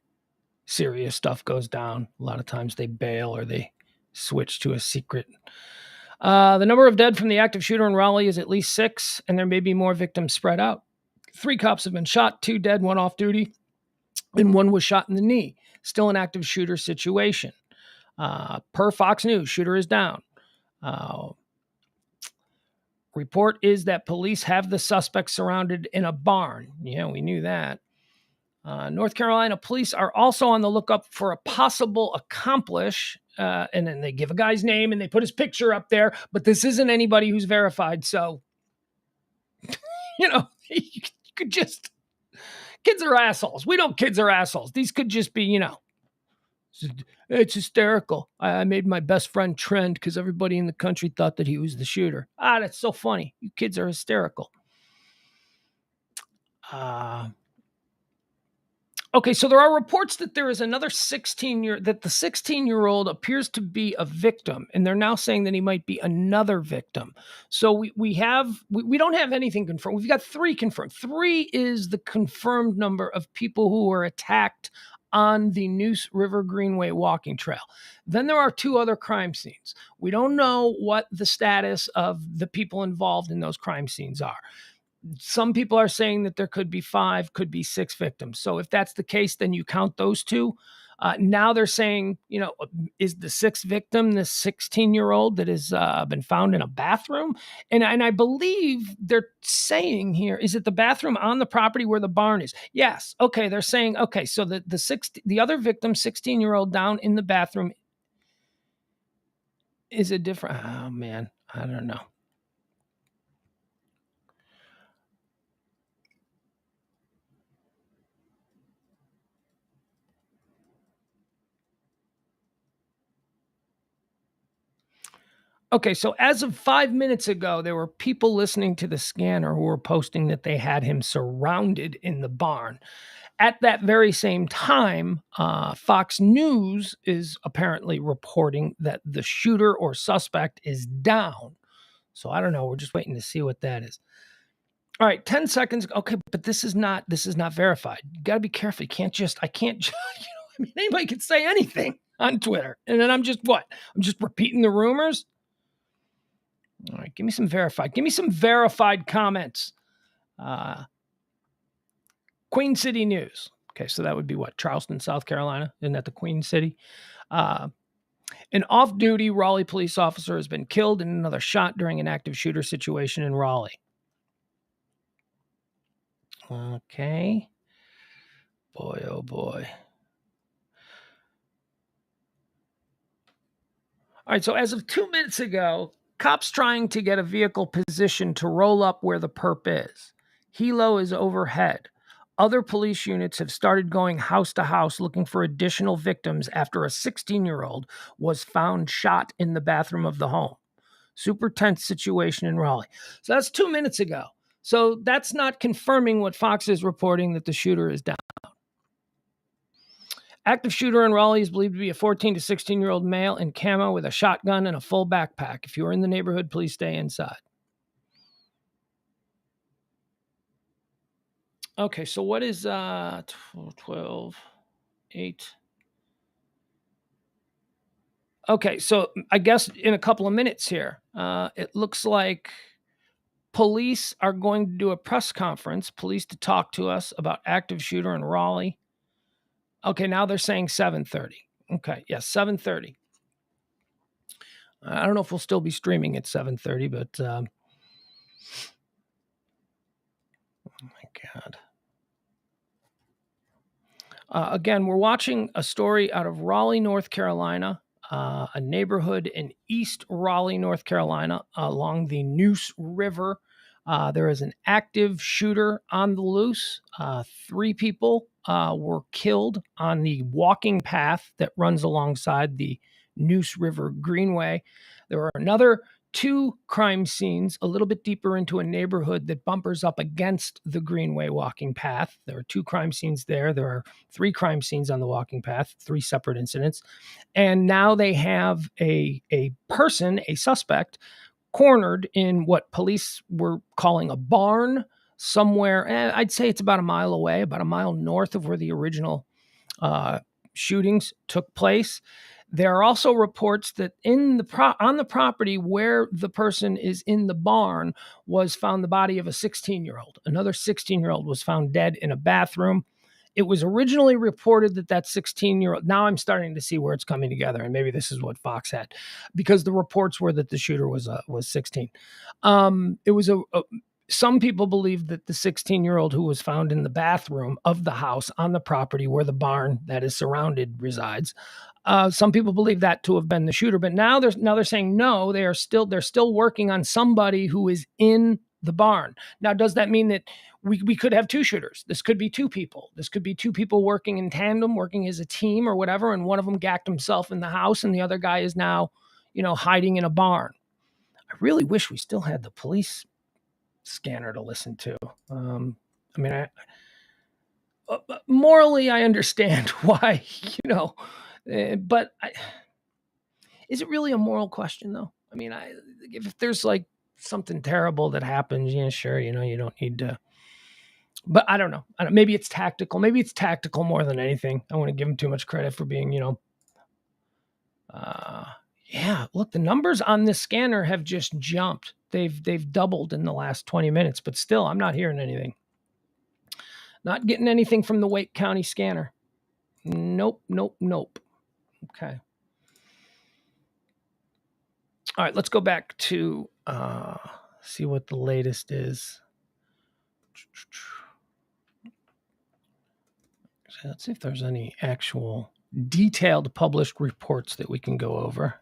serious stuff goes down, a lot of times they bail or they switch to a secret. The number of dead from the active shooter in Raleigh is at least 6, and there may be more victims spread out. 3 cops have been shot, 2 dead, 1 off duty, and 1 was shot in the knee. Still an active shooter situation. Per Fox News, shooter is down. Report is that police have the suspect surrounded in a barn. Yeah, we knew that. North Carolina police are also on the lookout for a possible accomplice. And then they give a guy's name and they put his picture up there, but this isn't anybody who's verified. So, you could just, kids are assholes. We know kids are assholes. These could just be, it's hysterical. I made my best friend trend because everybody in the country thought that he was the shooter. That's so funny. You kids are hysterical. Okay, so there are reports that there is another 16-year-old appears to be a victim, and they're now saying that he might be another victim. So we don't have anything confirmed. We've got 3 confirmed. 3 is the confirmed number of people who were attacked on the Neuse River Greenway walking trail. Then there are 2 other crime scenes. We don't know what the status of the people involved in those crime scenes are. Some people are saying that there could be 5, could be 6 victims. So if that's the case, then you count those 2. Now they're saying, is the 6th victim this 16-year-old that has been found in a bathroom? And I believe they're saying here, is it the bathroom on the property where the barn is? Yes. Okay. They're saying, okay, so the other victim, 16-year-old down in the bathroom, is a different, oh man, I don't know. Okay, so as of 5 minutes ago, there were people listening to the scanner who were posting that they had him surrounded in the barn. At that very same time, Fox News is apparently reporting that the shooter or suspect is down. So I don't know. We're just waiting to see what that is. All right, 10 seconds. Okay, but this is not verified. You got to be careful. I can't, anybody can say anything on Twitter. And then I'm just repeating the rumors. All right, give me some verified comments. Queen City News. Okay, so that would be what? Charleston, South Carolina. Isn't that the Queen City? An off-duty Raleigh police officer has been killed and another shot during an active shooter situation in Raleigh. Okay. Boy, oh boy. All right, so as of 2 minutes ago, cops trying to get a vehicle positioned to roll up where the perp is. Helo is overhead. Other police units have started going house to house looking for additional victims after a 16-year-old was found shot in the bathroom of the home. Super tense situation in Raleigh. So that's 2 minutes ago. So that's not confirming what Fox is reporting, that the shooter is down. Active shooter in Raleigh is believed to be a 14 to 16-year-old male in camo with a shotgun and a full backpack. If you are in the neighborhood, please stay inside. Okay, so what is 12, 8? Okay, so I guess in a couple of minutes here, it looks like police are going to do a press conference, police to talk to us about active shooter in Raleigh. Okay, now they're saying 7:30. Okay, yes, 7:30. I don't know if we'll still be streaming at 7:30, but oh my God. Again, we're watching a story out of Raleigh, North Carolina, a neighborhood in East Raleigh, North Carolina, along the Neuse River. There is an active shooter on the loose. 3 people were killed on the walking path that runs alongside the Neuse River Greenway. There are another 2 crime scenes a little bit deeper into a neighborhood that bumpers up against the Greenway walking path. There are 2 crime scenes there. There are 3 crime scenes on the walking path, 3 separate incidents. And now they have a suspect, cornered in what police were calling a barn somewhere. I'd say it's about a mile away, about a mile north of where the original shootings took place. There are also reports that on the property where the person is in the barn was found the body of a 16-year-old. Another 16-year-old was found dead in a bathroom. It was originally reported that 16-year-old, now I'm starting to see where it's coming together, and maybe this is what Fox had, because the reports were that the shooter was 16. It was some people believe that the 16-year-old who was found in the bathroom of the house on the property where the barn that is surrounded resides. Some people believe that to have been the shooter, but now they're saying no. They're still working on somebody who is in the barn. Now, does that mean that we could have two shooters? This could be two people. This could be two people working in tandem, working as a team or whatever, and one of them gacked himself in the house, and the other guy is now, hiding in a barn. I really wish we still had the police scanner to listen to. Morally, I understand why, but is it really a moral question, though? I mean, if there's like something terrible that happens, yeah, sure, you don't need to. But I don't know. Maybe it's tactical. Maybe it's tactical more than anything. I don't want to give him too much credit for being, yeah. Look, the numbers on this scanner have just jumped. They've doubled in the last 20 minutes, but still, I'm not hearing anything. Not getting anything from the Wake County scanner. Nope. Okay. All right, let's go back to see what the latest is. So let's see if there's any actual detailed published reports that we can go over.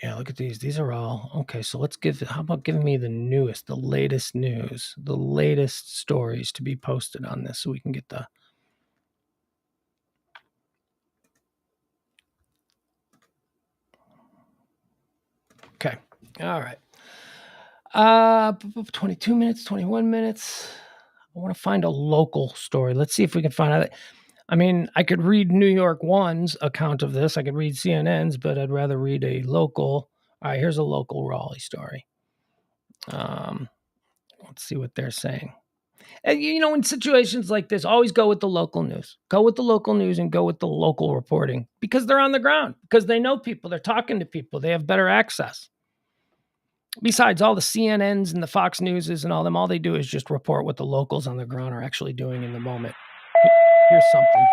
Yeah, look at these. These are all okay. So how about giving me the latest news, the latest stories to be posted on this so we can get the. Okay. All right. 22 minutes, 21 minutes. I want to find a local story. Let's see if we can find out. I mean, I could read New York One's account of this. I could read CNN's, but I'd rather read a local. All right, here's a local Raleigh story. Let's see what they're saying. And, in situations like this, always go with the local news. Go with the local news and go with the local reporting because they're on the ground, because they know people. They're talking to people. They have better access. Besides, all the CNNs and the Fox Newses and all them, all they do is just report what the locals on the ground are actually doing in the moment. Here's something.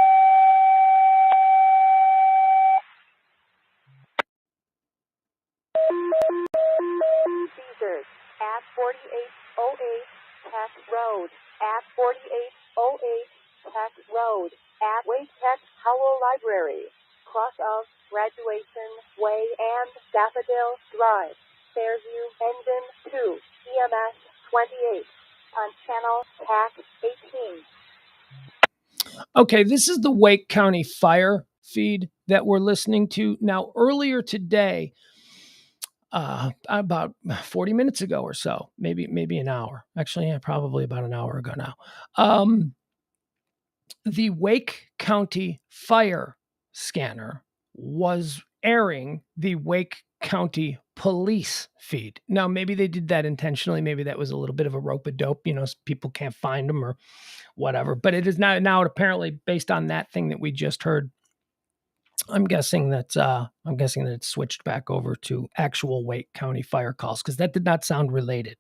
Seizures at 4808 Tech Road, at 4808 Tech Road, at Wake Tech Howell Library, cross of Graduation Way and Daffodil Drive, Fairview Engine 2, EMS 28, on channel TAC 18. Okay, this is the Wake County fire feed that we're listening to. Now, earlier today, about 40 minutes ago or so, maybe an hour. Actually, yeah, probably about an hour ago now. The Wake County fire scanner was airing the Wake County police feed. Now, maybe they did that intentionally. Maybe that was a little bit of a rope-a-dope, people can't find them or whatever. But it is now apparently based on that thing that we just heard. I'm guessing that it's switched back over to actual Wake County fire calls because that did not sound related.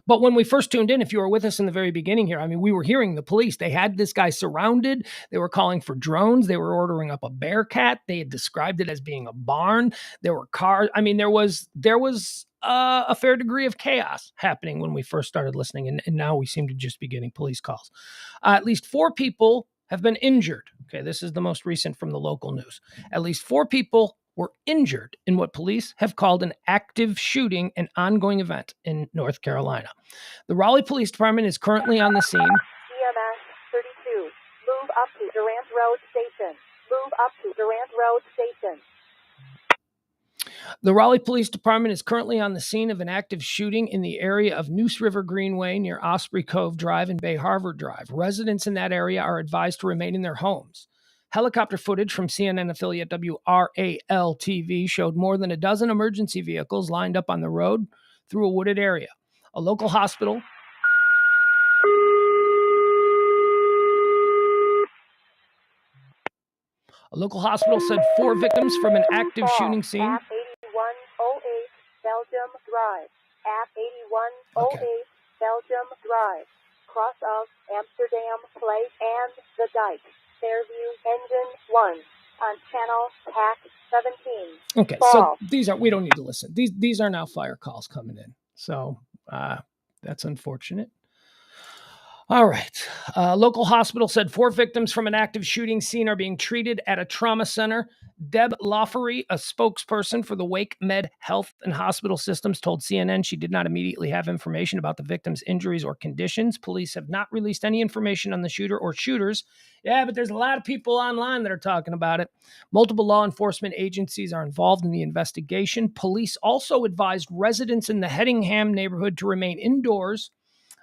But when we first tuned in, if you were with us in the very beginning here, I mean, we were hearing the police. They had this guy surrounded. They were calling for drones. They were ordering up a Bearcat. They had described it as being a barn. There were cars. I mean, there was a fair degree of chaos happening when we first started listening, and now we seem to just be getting police calls. At least 4 people have been injured. Okay, this is the most recent from the local news. At least 4 people were injured in what police have called an active shooting, an ongoing event in North Carolina. The Raleigh Police Department is currently on the scene. EMS 32, move up to Durant Road Station. Move up to Durant Road Station. The Raleigh Police Department is currently on the scene of an active shooting in the area of Noose River Greenway near Osprey Cove Drive and Bay Harbor Drive. Residents in that area are advised to remain in their homes. Helicopter footage from CNN affiliate WRAL-TV showed more than a dozen emergency vehicles lined up on the road through a wooded area. A local hospital A local hospital said 4 victims from an active shooting scene. At 8108 Belgium Drive. At 8108 Belgium Drive. Cross of Amsterdam Place and the Dike. Fairview Engine 1 on channel TAC 17. Okay, so we don't need to listen. These are now fire calls coming in. So that's unfortunate. All right. Local hospital said 4 victims from an active shooting scene are being treated at a trauma center. Deb Laffery, a spokesperson for the Wake Med Health and Hospital Systems, told CNN she did not immediately have information about the victims' injuries or conditions. Police have not released any information on the shooter or shooters. Yeah, but there's a lot of people online that are talking about it. Multiple law enforcement agencies are involved in the investigation. Police also advised residents in the Hedingham neighborhood to remain indoors,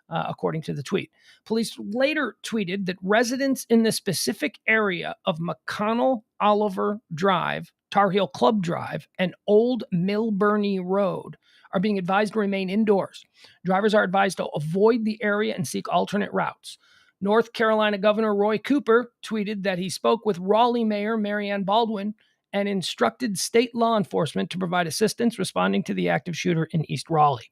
according to the tweet. Police later tweeted that residents in the specific area of McConnell Oliver Drive, Tar Heel Club Drive, and Old Millburney Road are being advised to remain indoors. Drivers are advised to avoid the area and seek alternate routes. North Carolina Governor Roy Cooper tweeted that he spoke with Raleigh Mayor Marianne Baldwin and instructed state law enforcement to provide assistance responding to the active shooter in East Raleigh.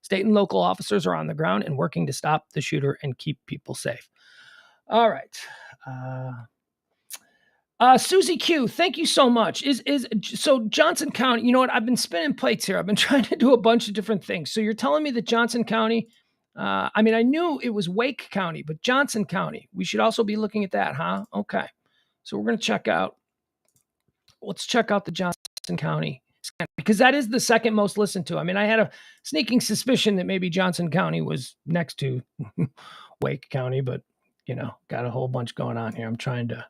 State and local officers are on the ground and working to stop the shooter and keep people safe. All right. Susie Q, thank you so much. So Johnson County, you know what? I've been spinning plates here. I've been trying to do a bunch of different things. So you're telling me that Johnson County, I knew it was Wake County, but Johnson County, we should also be looking at that, huh? Okay. So we're going to let's check out the Johnson County, because that is the second most listened to. I had a sneaking suspicion that maybe Johnson County was next to Wake County, but got a whole bunch going on here. I'm trying to.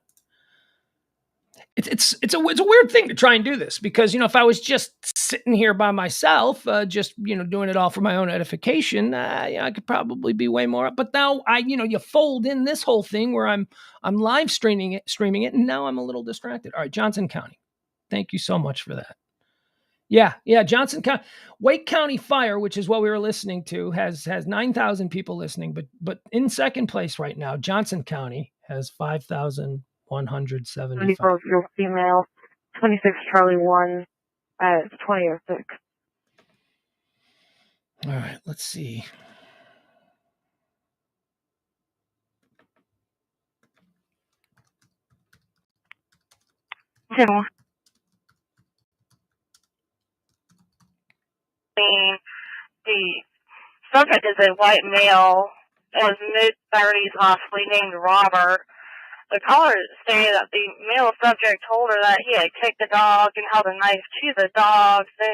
It's a weird thing to try and do this, because if I was just sitting here by myself, doing it all for my own edification, I could probably be way more up. But now you fold in this whole thing where I'm live streaming it, and now I'm a little distracted. All right, Johnson County, thank you so much for that. Yeah, Johnson County, Wake County Fire, which is what we were listening to, has 9,000 people listening, but in second place right now, Johnson County has 5,175. 24 your female, 26 Charlie 1 at 2006. All right, let's see. The subject is a white male in his mid-30s, possibly named Robert. The caller stated that the male subject told her that he had kicked the dog and held a knife to the dog. Then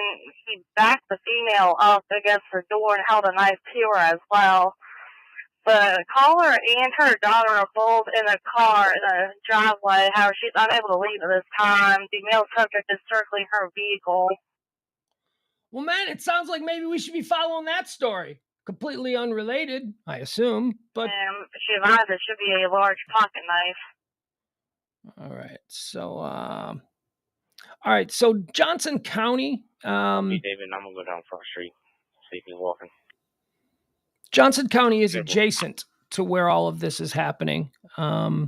he backed the female up against the door and held a knife to her as well. The caller and her daughter are both in the car in the driveway. However, she's unable to leave at this time. The male subject is circling her vehicle. Well, man, it sounds like maybe we should be following that story. Completely unrelated, I assume, but she advised it should be a large pocket knife. All right, so Johnson County. Hey, David, I'm gonna go down Front Street, see if he's walking. Johnson County is adjacent to where all of this is happening. I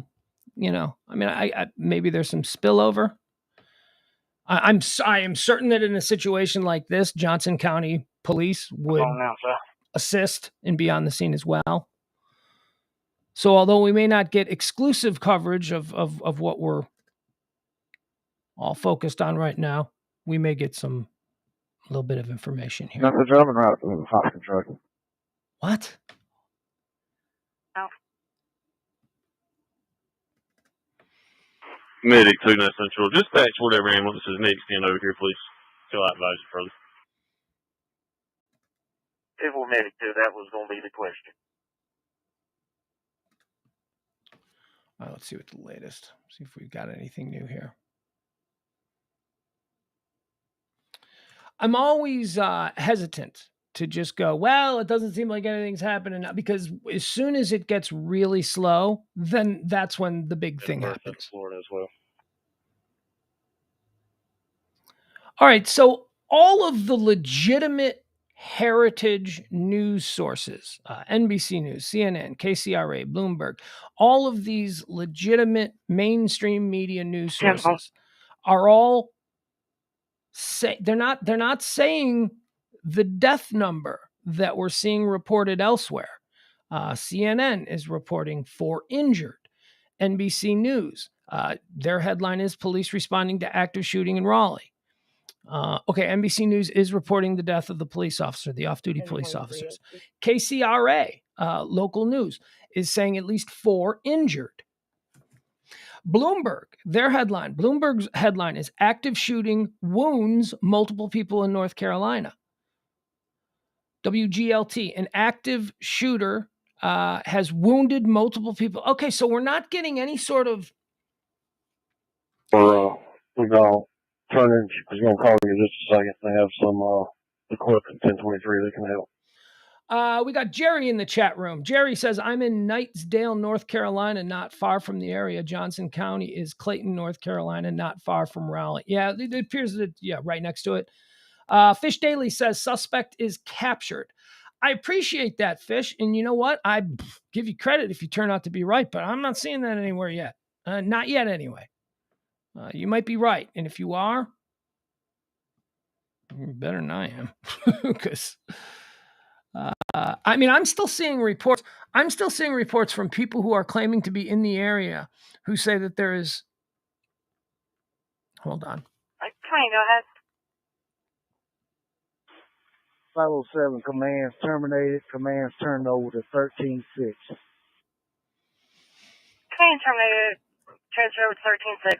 maybe there's some spillover. I am certain that in a situation like this, Johnson County police would assist and be on the scene as well. So although we may not get exclusive coverage of what we're all focused on right now, we may get a little bit of information here. That's the German route to the hot construction. What? Medic 29 Central. Dispatch whatever ambulance is next in over here, please. Till I advise you further. If we're Medic 2, that was going to be the question. All right, let's see what the latest. See if we've got anything new here. I'm always hesitant to just go, well, it doesn't seem like anything's happening now, because as soon as it gets really slow, then that's when the big thing happens. Florida as well. All right, so all of the legitimate heritage news sources, NBC News, CNN, KCRA, Bloomberg, all of these legitimate mainstream media news sources are all they're not saying the death number that we're seeing reported elsewhere. CNN is reporting 4 injured. NBC News, their headline is police responding to active shooting in Raleigh. NBC News is reporting the death of the police officer, the off-duty police officers. KCRA, local news, is saying at least 4 injured. Bloomberg's headline is active shooting wounds multiple people in North Carolina. WGLT, an active shooter has wounded multiple people. Okay, so we're not getting any sort of... We're going to turn in. He's going to call you in just a second. They have some equipment, 1023, that can help. We got Jerry in the chat room. Jerry says, I'm in Knightsdale, North Carolina, not far from the area. Johnson County is Clayton, North Carolina, not far from Raleigh. Yeah, it appears that, right next to it. Fish Daily says, suspect is captured. I appreciate that, Fish. And you know what? I give you credit if you turn out to be right, but I'm not seeing that anywhere yet. Not yet, anyway. You might be right. And if you are, you're better than I am. Because... I'm still seeing reports. I'm still seeing reports from people who are claiming to be in the area who say that there is. Hold on. Go ahead. 507 commands terminated. Commands turned over to 13-6. Command terminated. Transfer over to 13-6.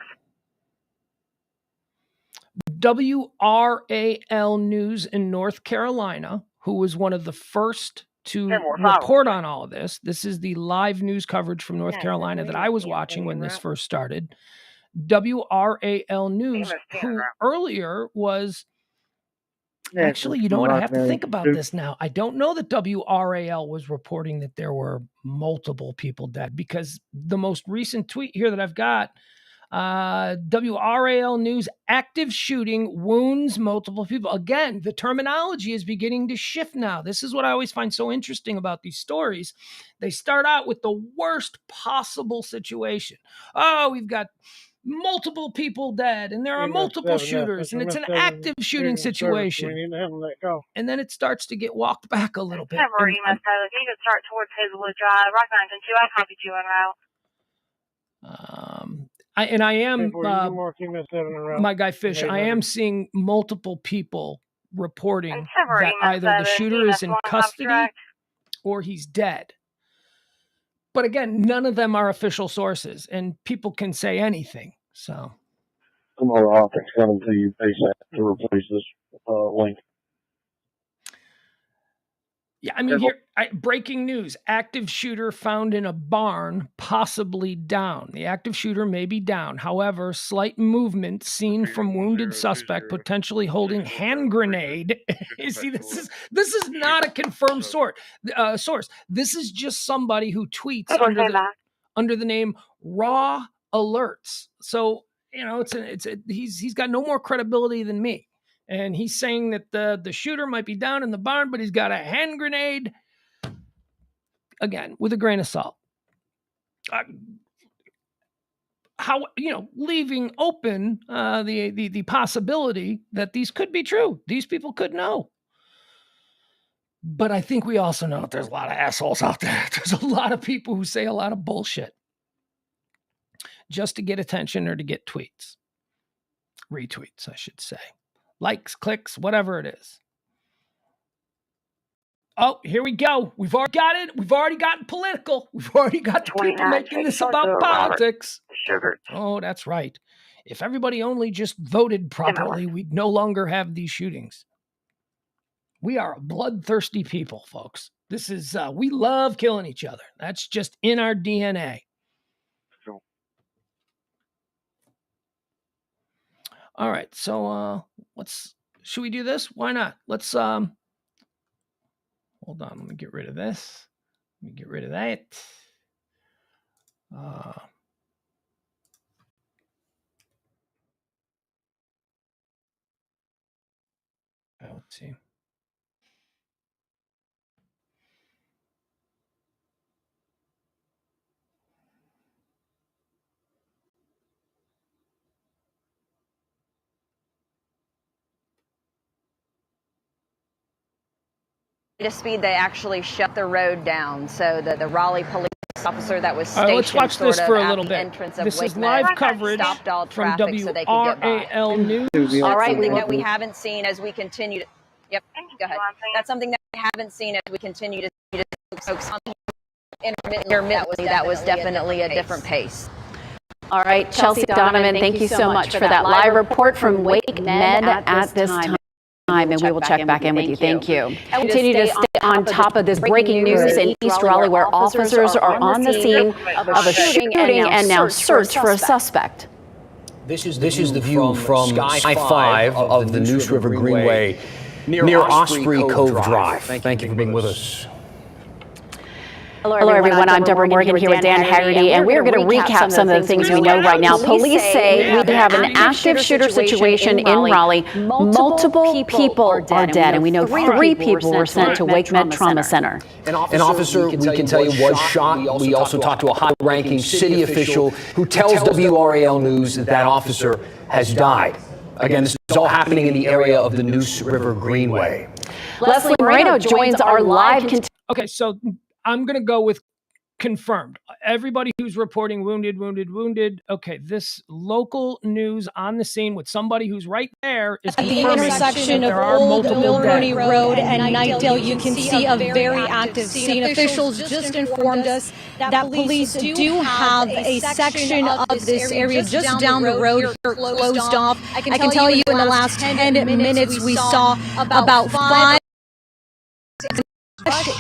WRAL News in North Carolina, who was one of the first to report on all of this. This is the live news coverage from North Carolina that I was watching when this first started. WRAL News, who earlier was... Actually, you know what? I have to think about this now. I don't know that WRAL was reporting that there were multiple people dead, because the most recent tweet here that I've got, WRAL News, active shooting wounds multiple people. Again, the terminology is beginning to shift now. This is what I always find so interesting about these stories. They start out with the worst possible situation. Oh, we've got multiple people dead, and there are multiple shooters, and it's an active shooting situation. And then it starts to get walked back a little bit. If you can start towards Hazelwood Drive, right 902, I copied you en route. I am, my guy Fish, I am seeing multiple people reporting that either the shooter is in custody or he's dead. But again, none of them are official sources, and people can say anything. So, some other optics coming to you ASAP to replace this link. Yeah, here, breaking news. Active shooter found in a barn, possibly down. The active shooter may be down. However, slight movement seen from wounded suspect, potentially holding hand grenade. You see, this is not a confirmed source. This is just somebody who tweets under the name Raw Alerts. So, he's got no more credibility than me. And he's saying that the shooter might be down in the barn, but he's got a hand grenade. Again, with a grain of salt. Leaving open the possibility that these could be true. These people could know. But I think we also know that there's a lot of assholes out there. There's a lot of people who say a lot of bullshit just to get attention or to get tweets. Retweets, I should say. Likes, clicks, whatever it is. Oh, here we go. We've already got it. We've already gotten political. We've already got the people making this about politics. Oh, that's right. If everybody only just voted properly, we'd no longer have these shootings. We are a bloodthirsty people, folks. This is, we love killing each other. That's just in our DNA. All right, so should we do this? Why not? Let's hold on, let me get rid of this. Let me get rid of that. Let's see. to speed, they actually shut the road down. So the Raleigh police officer that was stationed let's watch this for a little bit. entrance of This Wake is live Med coverage stopped all from traffic so they could get by. WRAL News. That's something that we haven't seen as we continue to. Yep, go ahead. That's something that we haven't seen as we continue to see folks intermittently. That was definitely a different pace. All right, Chelsea Donovan, thank you so much for that live report from Wake Med at this time. And we will check back in with you. Thank you. Continue to stay on top of this breaking news in East Raleigh, where officers are on the scene of a shooting and now search for a suspect. This is the view from Sky 5 of the Neuse River Greenway near Osprey Cove Drive. Thank you for being with us. Hello, everyone. I'm Deborah Morgan here with Dan Haggerty, and we're going to recap some of the things we know right now. Police say we have an active shooter situation in Raleigh. Multiple people are dead, and we know 3 people were sent to Wake Med Trauma Center. An officer, we can tell you, was shot. We also talked to a high-ranking city official who tells WRAL News that officer has died. Again, this is all happening in the area of the Neuse River Greenway. Leslie Moreno joins our live. Okay, so I'm going to go with confirmed. Everybody who's reporting wounded. Okay, this local news on the scene with somebody who's right there is at the intersection of Old Milnerny Road and Nightdale. You can see a very active scene. Officials just informed us that police do have a section of this area just down the road here closed off. I can tell you in the last 10 minutes we saw about 5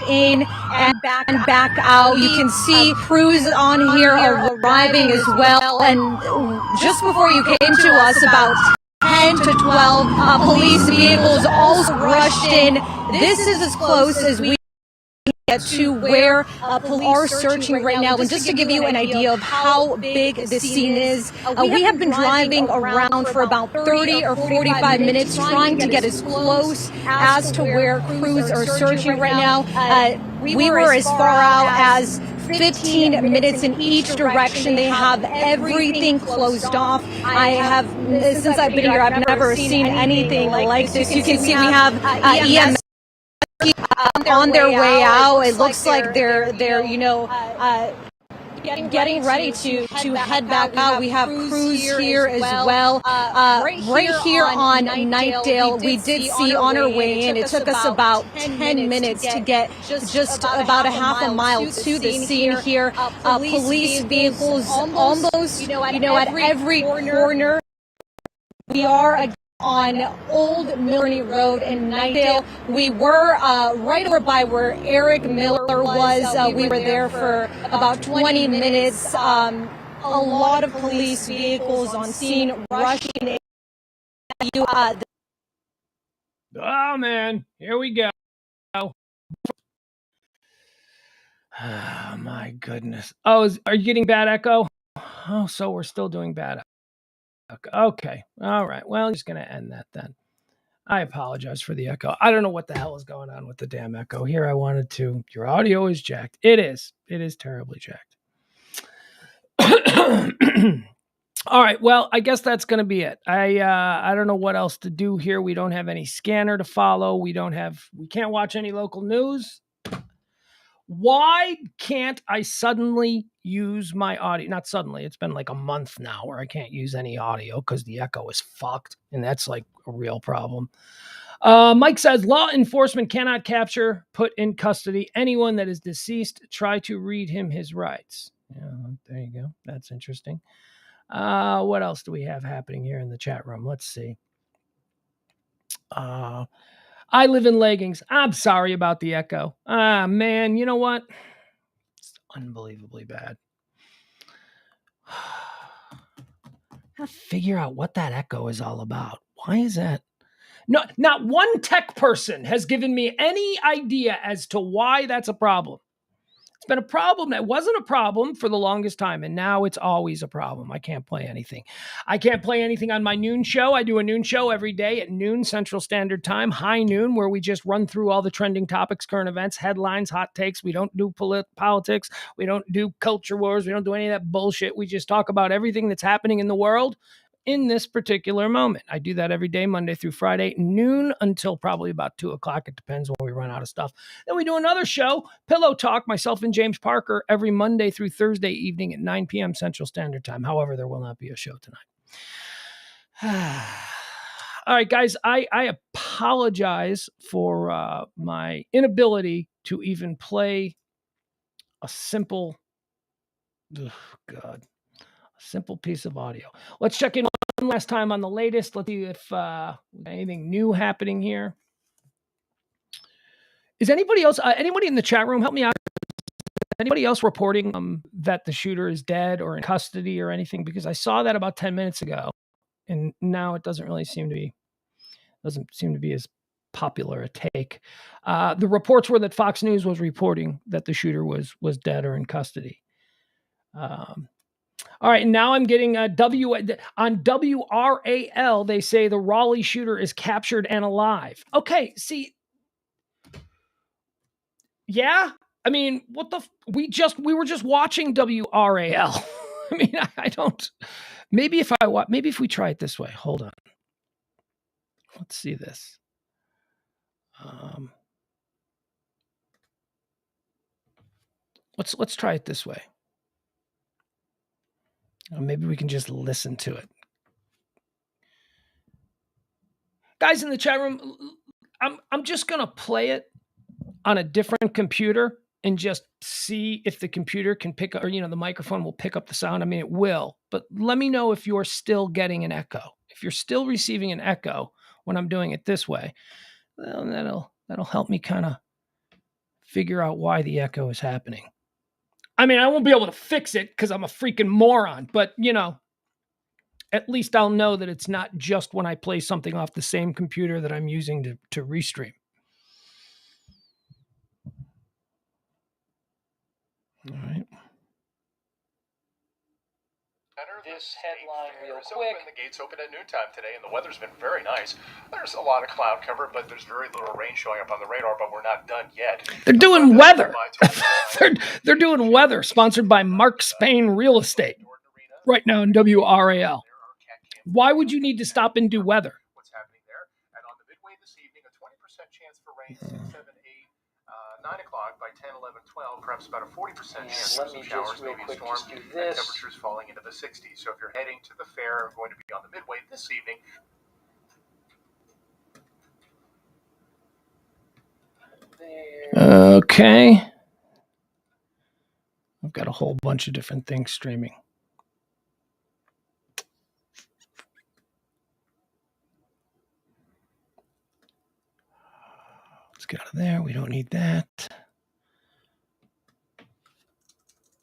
in and back out. You can see crews on here arriving as well. And just before you came to us, about 10 to 12 police vehicles also rushed in. This is as close as we get to where police are searching right now. And just to give you an idea of how big this scene is, we have been driving around for about 30 or 45 minutes trying to get as close as to where crews are searching right now. We were as far out as 15 minutes in each direction. They have everything closed off. I have, since I've been here, I've never seen anything like this. You can see we have EMS on their way out. It looks like they're getting ready to head back out. We have crews here as well. Right here on Nightdale, we did see on our way in, it took us about 10 minutes to get just about a half a mile to the scene here. Police vehicles almost, at every corner. We are on Old Milnerny Road in Nightdale. We were right over by where Eric Miller was. We were there for about 20 minutes. A lot of police vehicles on scene rushing in. Oh, man. Here we go. Oh, my goodness. Oh, are you getting bad echo? Oh, so we're still doing bad echo. Okay. All right. Well, I'm just going to end that then. I apologize for the echo. I don't know what the hell is going on with the damn echo here. I wanted to. Your audio is jacked. It is. It is terribly jacked. All right. Well, I guess that's going to be it. I don't know what else to do here. We don't have any scanner to follow. We can't watch any local news. Why can't I suddenly use my audio? Not suddenly. It's been like a month now where I can't use any audio because the echo is fucked. And that's like a real problem. Mike says, law enforcement cannot capture, put in custody anyone that is deceased. Try to read him his rights. Yeah, there you go. That's interesting. What else do we have happening here in the chat room? Let's see. I live in leggings. I'm sorry about the echo. Man, you know what? It's unbelievably bad. I gotta figure out what that echo is all about. Why is that? No, not one tech person has given me any idea as to why that's a problem. It's been a problem. It wasn't a problem for the longest time, and now it's always a problem. I can't play anything. I can't play anything on my noon show. I do a noon show every day at noon Central Standard Time, high noon, where we just run through all the trending topics, current events, headlines, hot takes. We don't do politics. We don't do culture wars. We don't do any of that bullshit. We just talk about everything that's happening in the world in this particular moment. I do that every day, Monday through Friday, noon until probably about 2 o'clock. It depends when we run out of stuff. Then we do another show, Pillow Talk, myself and James Parker, every Monday through Thursday evening at 9 p.m. Central Standard Time. However, there will not be a show tonight. All right, guys, I apologize for my inability to even play a simple, simple piece of audio. Let's check in one last time on the latest. Let's see if anything new happening here. Is anybody else, anybody in the chat room, help me out? Anybody else reporting that the shooter is dead or in custody or anything? Because I saw that about 10 minutes ago, and now it doesn't seem to be as popular a take. The reports were that Fox News was reporting that the shooter was dead or in custody. All right, and now I'm getting on WRAL. They say the Raleigh shooter is captured and alive. Okay, see, yeah. I mean, we were just watching WRAL. I mean, I don't. Maybe if we try it this way. Hold on. Let's see this. Let's try it this way. Maybe we can just listen to it. Guys in the chat room, I'm just gonna play it on a different computer and just see if the computer can pick up, or the microphone will pick up the sound. I mean, it will, but let me know if you're still getting an echo. If you're still receiving an echo when I'm doing it this way, well, that'll help me kind of figure out why the echo is happening. I mean, I won't be able to fix it because I'm a freaking moron, but at least I'll know that it's not just when I play something off the same computer that I'm using to restream. All right. This headline real quick. The gates open at noontime today, and the weather's been very nice. There's a lot of cloud cover, but there's very little rain showing up on the radar, but we're not done yet. They're doing weather. They're doing weather, sponsored by Mark Spain Real Estate right now in WRAL. Why would you need to stop and do weather? What's happening there? And on the midway this evening, a 20% chance for rain, 6, 7, 8, 9 o'clock by 10, 11, 12, perhaps about a 40% chance for some showers, maybe a storm, and temperatures falling into the 60s. So if you're heading to the fair, going to be on the midway this evening. Okay. I've got a whole bunch of different things streaming. Let's get out of there. We don't need that.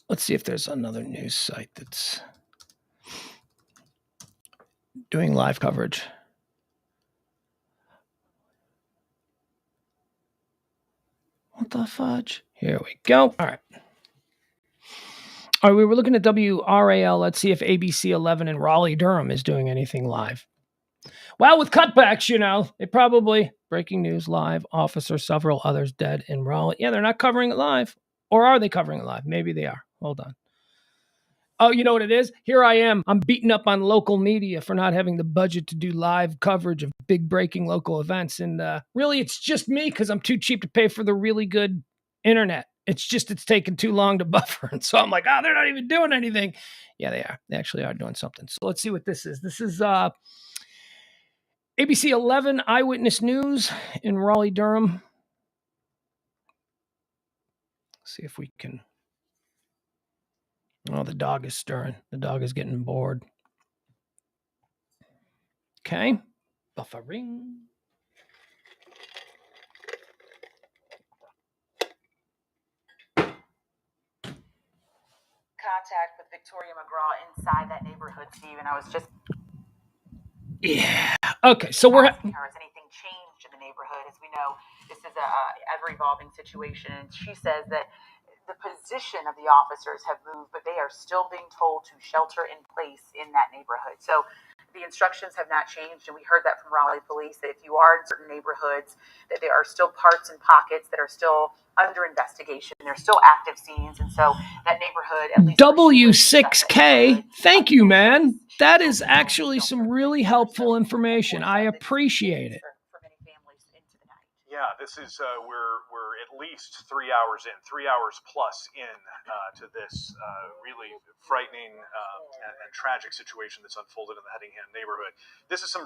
Let's see if there's another news site that's doing live coverage. What the fudge? Here we go. All right. All right, we were looking at WRAL. Let's see if ABC 11 in Raleigh-Durham is doing anything live. Well, with cutbacks, they probably, breaking news live, officer, several others dead in Raleigh. Yeah, they're not covering it live. Or are they covering it live? Maybe they are. Hold on. Oh, you know what it is? Here I am. I'm beating up on local media for not having the budget to do live coverage of big breaking local events. And really, it's just me because I'm too cheap to pay for the really good internet. It's taken too long to buffer. And so I'm like, they're not even doing anything. Yeah, they are. They actually are doing something. So let's see what this is. This is ABC 11 Eyewitness News in Raleigh-Durham. See if we can. Oh, the dog is stirring. The dog is getting bored. Okay. Buffering. Contact with Victoria McGraw inside that neighborhood, Steve, and I was just... Yeah. Okay, so we're... Has anything changed in the neighborhood? As we know, this is a ever-evolving situation, and she says that the position of the officers have moved, but they are still being told to shelter in place in that neighborhood. So the instructions have not changed, and we heard that from Raleigh Police, that if you are in certain neighborhoods, that there are still parts and pockets that are still under investigation. There's still active scenes, and so that neighborhood... At least W6K, thank you, man. That is actually some really helpful information. I appreciate it. Yeah, this is we're at least 3 hours in, 3 hours plus in to this really frightening and tragic situation that's unfolded in the Hedingham neighborhood. This is some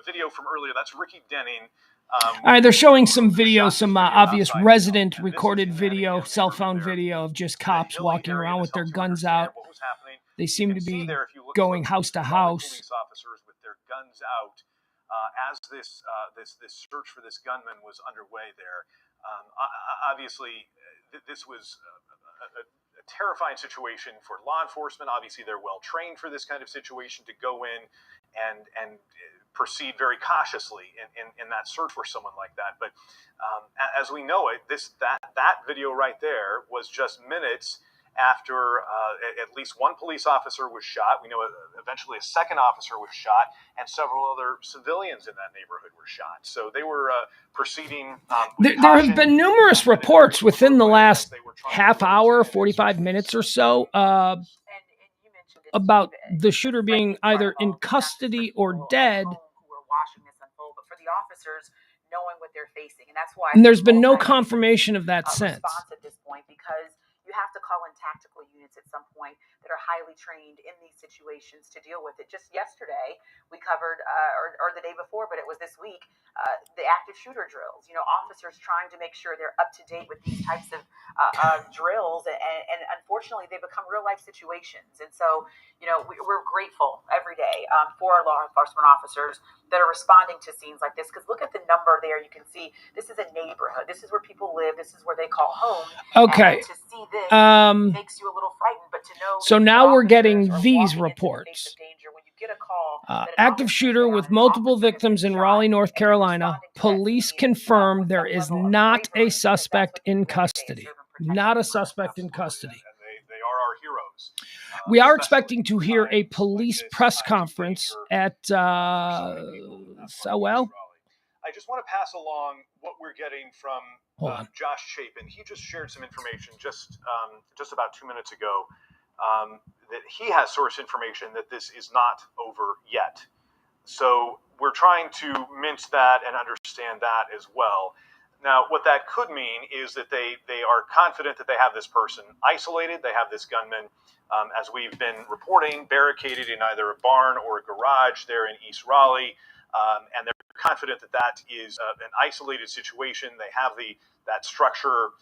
video from earlier. That's Ricky Denning. All right, they're showing some video, some obvious resident recorded video, cell phone video of just cops walking around with their guns out. They seem to be going house to house. Police officers with their guns out. As this search for this gunman was underway there. Obviously, this was a terrifying situation for law enforcement. Obviously, they're well trained for this kind of situation to go in and proceed very cautiously in that search for someone like that. But as we know it, that video right there was just minutes after at least one police officer was shot. We know eventually a second officer was shot, and several other civilians in that neighborhood were shot. So they were proceeding. There have been numerous reports within the last half hour, 45 minutes or so, about the shooter being either in custody or dead. For the officers knowing what they're facing, and that's why. And there's been no confirmation of that since. At this point, because you have to call in tactical units at some point that are highly trained in these situations to deal with it. Just yesterday, we covered, or the day before, but it was this week, the active shooter drills. You know, officers trying to make sure they're up to date with these types of drills, and unfortunately, they become real life situations. And so, you know, we're grateful every day for our law enforcement officers that are responding to scenes like this. Because look at the number there. You can see this is a neighborhood. This is where people live. This is where they call home. Okay. And to see this makes you a little frightened, but to know. So now we're getting these reports. Active shooter with multiple victims in Raleigh, North Carolina. Police confirm there is not a suspect in custody. Not a suspect in custody. They are our heroes. We are expecting to hear a police press conference at Sowell. I just want to pass along what we're getting from Josh Chapin. He just shared some information just about 2 minutes ago that he has source information that this is not over yet. So we're trying to mince that and understand that as well. Now, what that could mean is that they are confident that they have this person isolated. They have this gunman, as we've been reporting, barricaded in either a barn or a garage there in East Raleigh. And they're confident that that is an isolated situation. They have that structure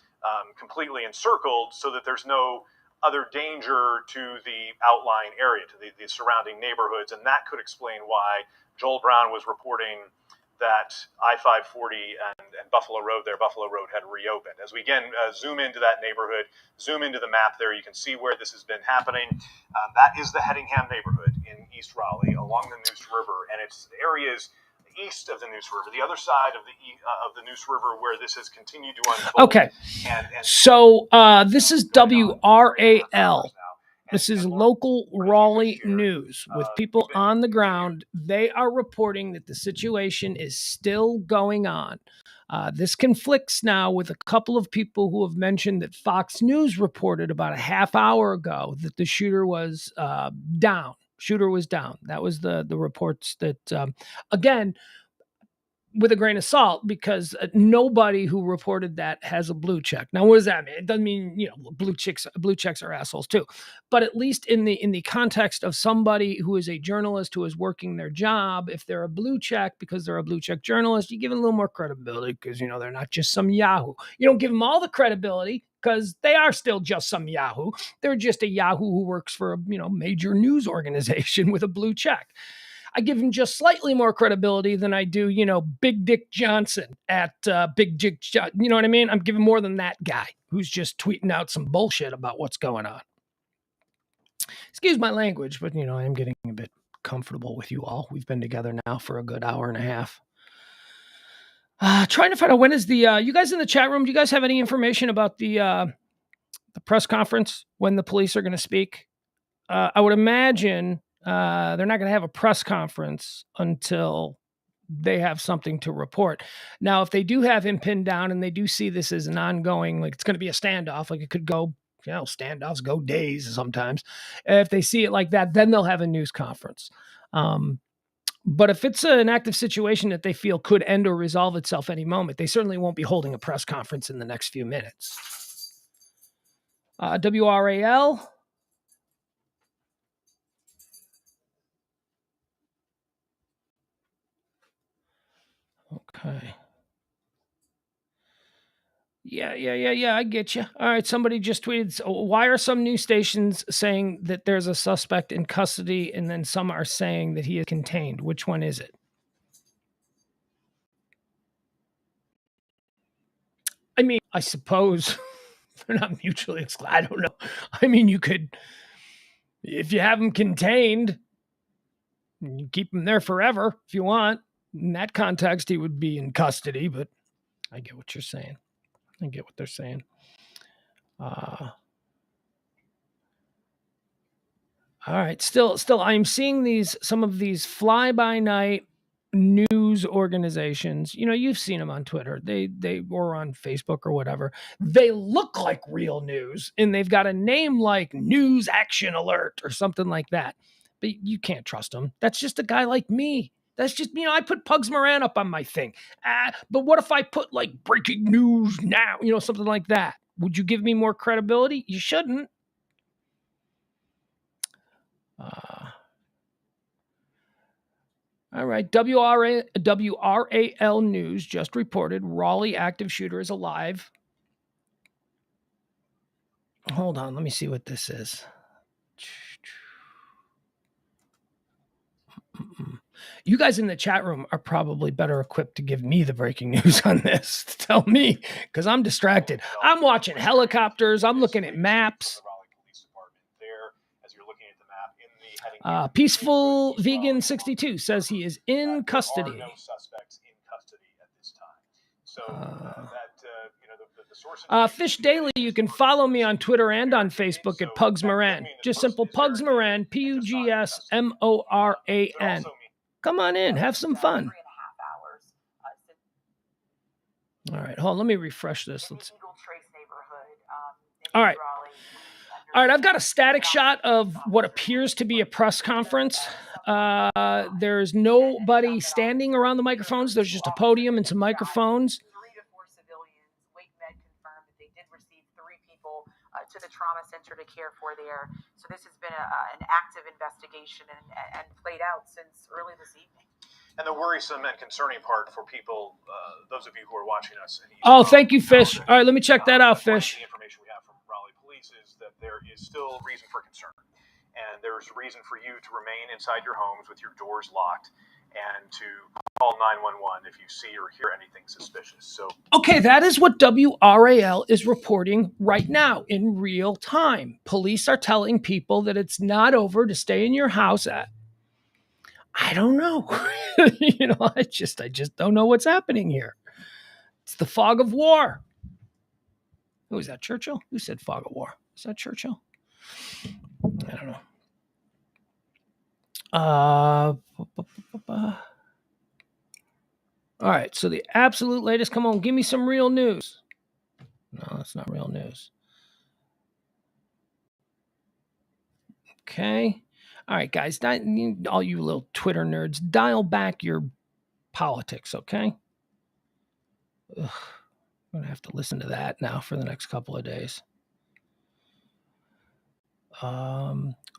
completely encircled so that there's no other danger to the outlying area, to the surrounding neighborhoods. And that could explain why Joel Brown was reporting that I-540 and Buffalo Road had reopened. As we again zoom into that neighborhood, zoom into the map there, you can see where this has been happening. That is the Hedingham neighborhood in East Raleigh along the Neuse River, and it's areas east of the Neuse River, the other side of the Neuse River, where this has continued to unfold. Okay, so this is WRAL. This is local Raleigh news with people on the ground. They are reporting that the situation is still going on. This conflicts now with a couple of people who have mentioned that Fox News reported about a half hour ago that the shooter was down. Shooter was down. That was the reports that, again, with a grain of salt, because nobody who reported that has a blue check. Now, what does that mean? It doesn't mean, you know, blue checks are assholes too. But at least in the context of somebody who is a journalist who is working their job, if they're a blue check because they're a blue check journalist, you give them a little more credibility because, you know, they're not just some Yahoo. You don't give them all the credibility because they are still just some Yahoo. They're just a Yahoo who works for a, you know, major news organization with a blue check. I give him just slightly more credibility than I do, you know, Big Dick Johnson at Big Dick, you know what I mean? I'm giving more than that guy who's just tweeting out some bullshit about what's going on. Excuse my language, but, you know, I am getting a bit comfortable with you all. We've been together now for a good hour and a half. Trying to find out when is the, you guys in the chat room, do you guys have any information about the press conference, when the police are going to speak? I would imagine they're not going to have a press conference until they have something to report. Now, if they do have him pinned down and they do see this as an ongoing, like it's going to be a standoff, like it could go standoffs go days sometimes. If they see it like that, then they'll have a news conference. But if it's an active situation that they feel could end or resolve itself any moment, they certainly won't be holding a press conference in the next few minutes. WRAL. Okay. Yeah. I get you. All right. Somebody just tweeted, why are some news stations saying that there's a suspect in custody and then some are saying that he is contained? Which one is it? I mean, I suppose they're not mutually exclusive. I don't know. I mean, you could, if you have him contained, you keep him there forever if you want. In that context, he would be in custody, but I get what you're saying. I get what they're saying. All right. Still, I'm seeing some of these fly-by-night news organizations. You've seen them on Twitter. They or on Facebook or whatever. They look like real news, and they've got a name like News Action Alert or something like that. But you can't trust them. That's just a guy like me. That's just, I put Pugs Moran up on my thing. But what if I put like breaking news now, something like that? Would you give me more credibility? You shouldn't. All right. WRAL News just reported Raleigh active shooter is alive. Hold on. Let me see what this is. You guys in the chat room are probably better equipped to give me the breaking news on this. To tell me, because I'm distracted. I'm watching helicopters. I'm looking at maps. Peaceful Vegan 62 says he is in custody. There are no suspects in custody at this time. So Fish Daily, you can follow me on Twitter and on Facebook at Pugs Moran. Just simple Pugs Moran, PUGSMORAN. Come on in, have some fun. All right, hold on, let me refresh this. All right, I've got a static shot of what appears to be a press conference. There's nobody standing around the microphones. There's just a podium and some microphones. 3 to 4 civilians. Wake Med confirmed that they did receive 3 people to the trauma center to care for there. So this has been an active investigation and played out since early this evening. And the worrisome and concerning part for people, those of you who are watching us. Thank you, Fish. All right, let me check that out, Fish. The information we have from Raleigh Police is that there is still reason for concern. And there's reason for you to remain inside your homes with your doors locked and to call 911 if you see or hear anything suspicious. So, okay, that is what WRAL is reporting right now in real time. Police are telling people that it's not over to stay in your house at. I don't know. I just don't know what's happening here. It's the fog of war. Who is that, Churchill? Who said fog of war? Is that Churchill? I don't know. All right, so the absolute latest. Come on, give me some real news. No, that's not real news. Okay. All right, guys, all you little Twitter nerds, dial back your politics, okay? Ugh, I'm going to have to listen to that now for the next couple of days.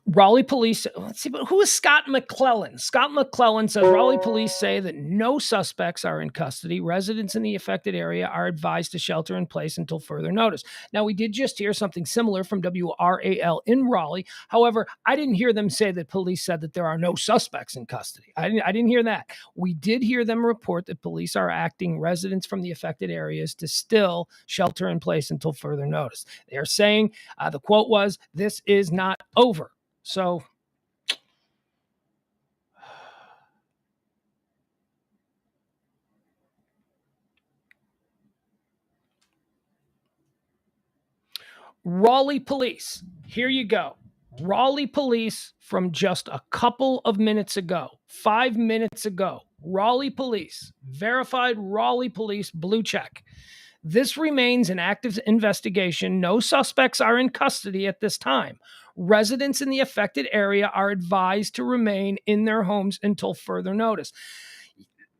Raleigh police, let's see, but who is Scott McClellan? Scott McClellan says Raleigh police say that no suspects are in custody. Residents in the affected area are advised to shelter in place until further notice. Now, we did just hear something similar from WRAL in Raleigh. However, I didn't hear them say that police said that there are no suspects in custody. I didn't hear that. We did hear them report that police are asking residents from the affected areas to still shelter in place until further notice. They're saying, the quote was, "This is not over." So, Raleigh police, here you go. Raleigh police from just a couple of minutes ago, 5 minutes ago. Raleigh police, verified Raleigh police, blue check. This remains an active investigation. No suspects are in custody at this time. Residents in the affected area are advised to remain in their homes until further notice.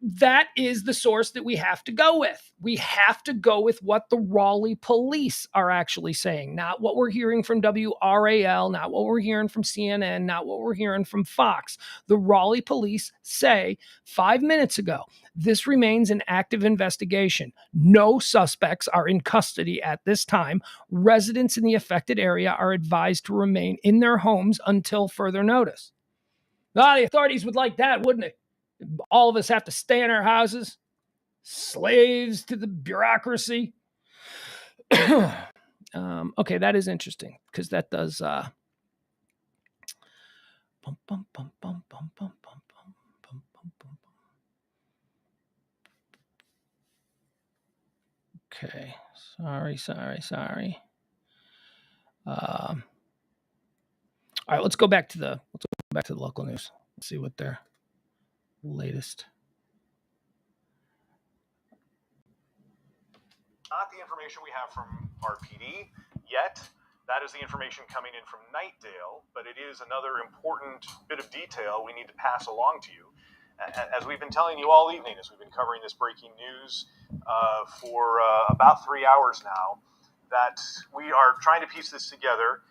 That is the source that we have to go with. We have to go with what the Raleigh police are actually saying, not what we're hearing from WRAL, not what we're hearing from CNN, not what we're hearing from Fox. The Raleigh police say 5 minutes ago, this remains an active investigation. No suspects are in custody at this time. Residents in the affected area are advised to remain in their homes until further notice. The authorities would like that, wouldn't it? All of us have to stay in our houses, slaves to the bureaucracy. Okay, that is interesting because that does. Okay, sorry. All right, let's go back to the local news. Let's see what their latest. Not the information we have from RPD yet. That is the information coming in from Nightdale, but it is another important bit of detail we need to pass along to you. As we've been telling you all evening, as we've been covering this breaking news for about 3 hours now, that we are trying to piece this together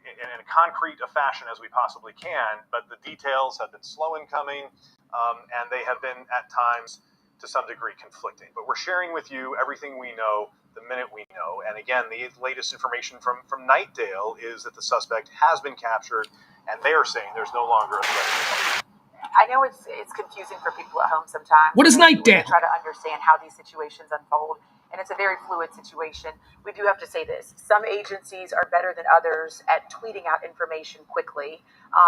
in a concrete fashion as we possibly can, but the details have been slow in coming, and they have been at times to some degree conflicting. But we're sharing with you everything we know the minute we know. And again, the latest information from Nightdale is that the suspect has been captured, and they are saying there's no longer a threat. I know it's confusing for people at home sometimes. What is Nightdale? Try to understand how these situations unfold, and it's a very fluid situation. We do have to say this: some agencies are better than others at tweeting out information quickly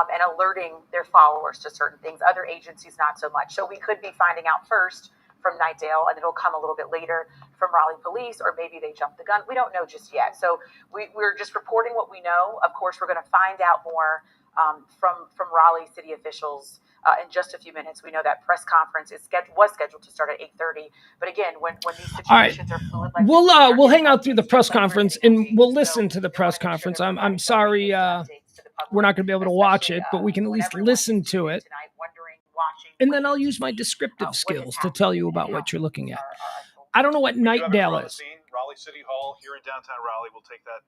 and alerting their followers to certain things. Other agencies not so much. So we could be finding out first from Nightdale, and it'll come a little bit later from Raleigh Police, or maybe they jumped the gun. We don't know just yet. So we're just reporting what we know. Of course, we're going to find out more from Raleigh city officials in just a few minutes. We know that press conference was scheduled to start at 8:30. But again, when these situations are fluid, like We'll hang out through the press conference and we'll listen to the press conference. I'm sorry we're not going to be able to watch it, but we can at least listen to it. And then I'll use my descriptive skills to tell you about what you're looking at. I don't know what Nightdale is. Raleigh City Hall here in downtown Raleigh will take that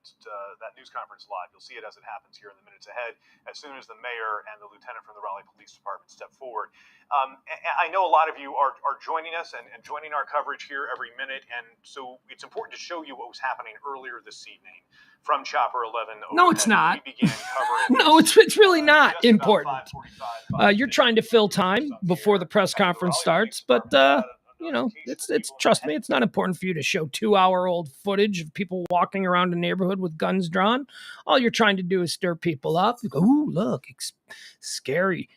news conference live. You'll see it as it happens here in the minutes ahead, as soon as the mayor and the lieutenant from the Raleigh Police Department step forward. I know a lot of you are joining us and joining our coverage here every minute, and so it's important to show you what was happening earlier this evening from Chopper 11. No, it's not. We began covering No, it's really not important. You're trying to fill time before the press conference starts, but it's trust me, it's not important for you to show 2-hour-old footage of people walking around a neighborhood with guns drawn. All you're trying to do is stir people up. You go, ooh, look, scary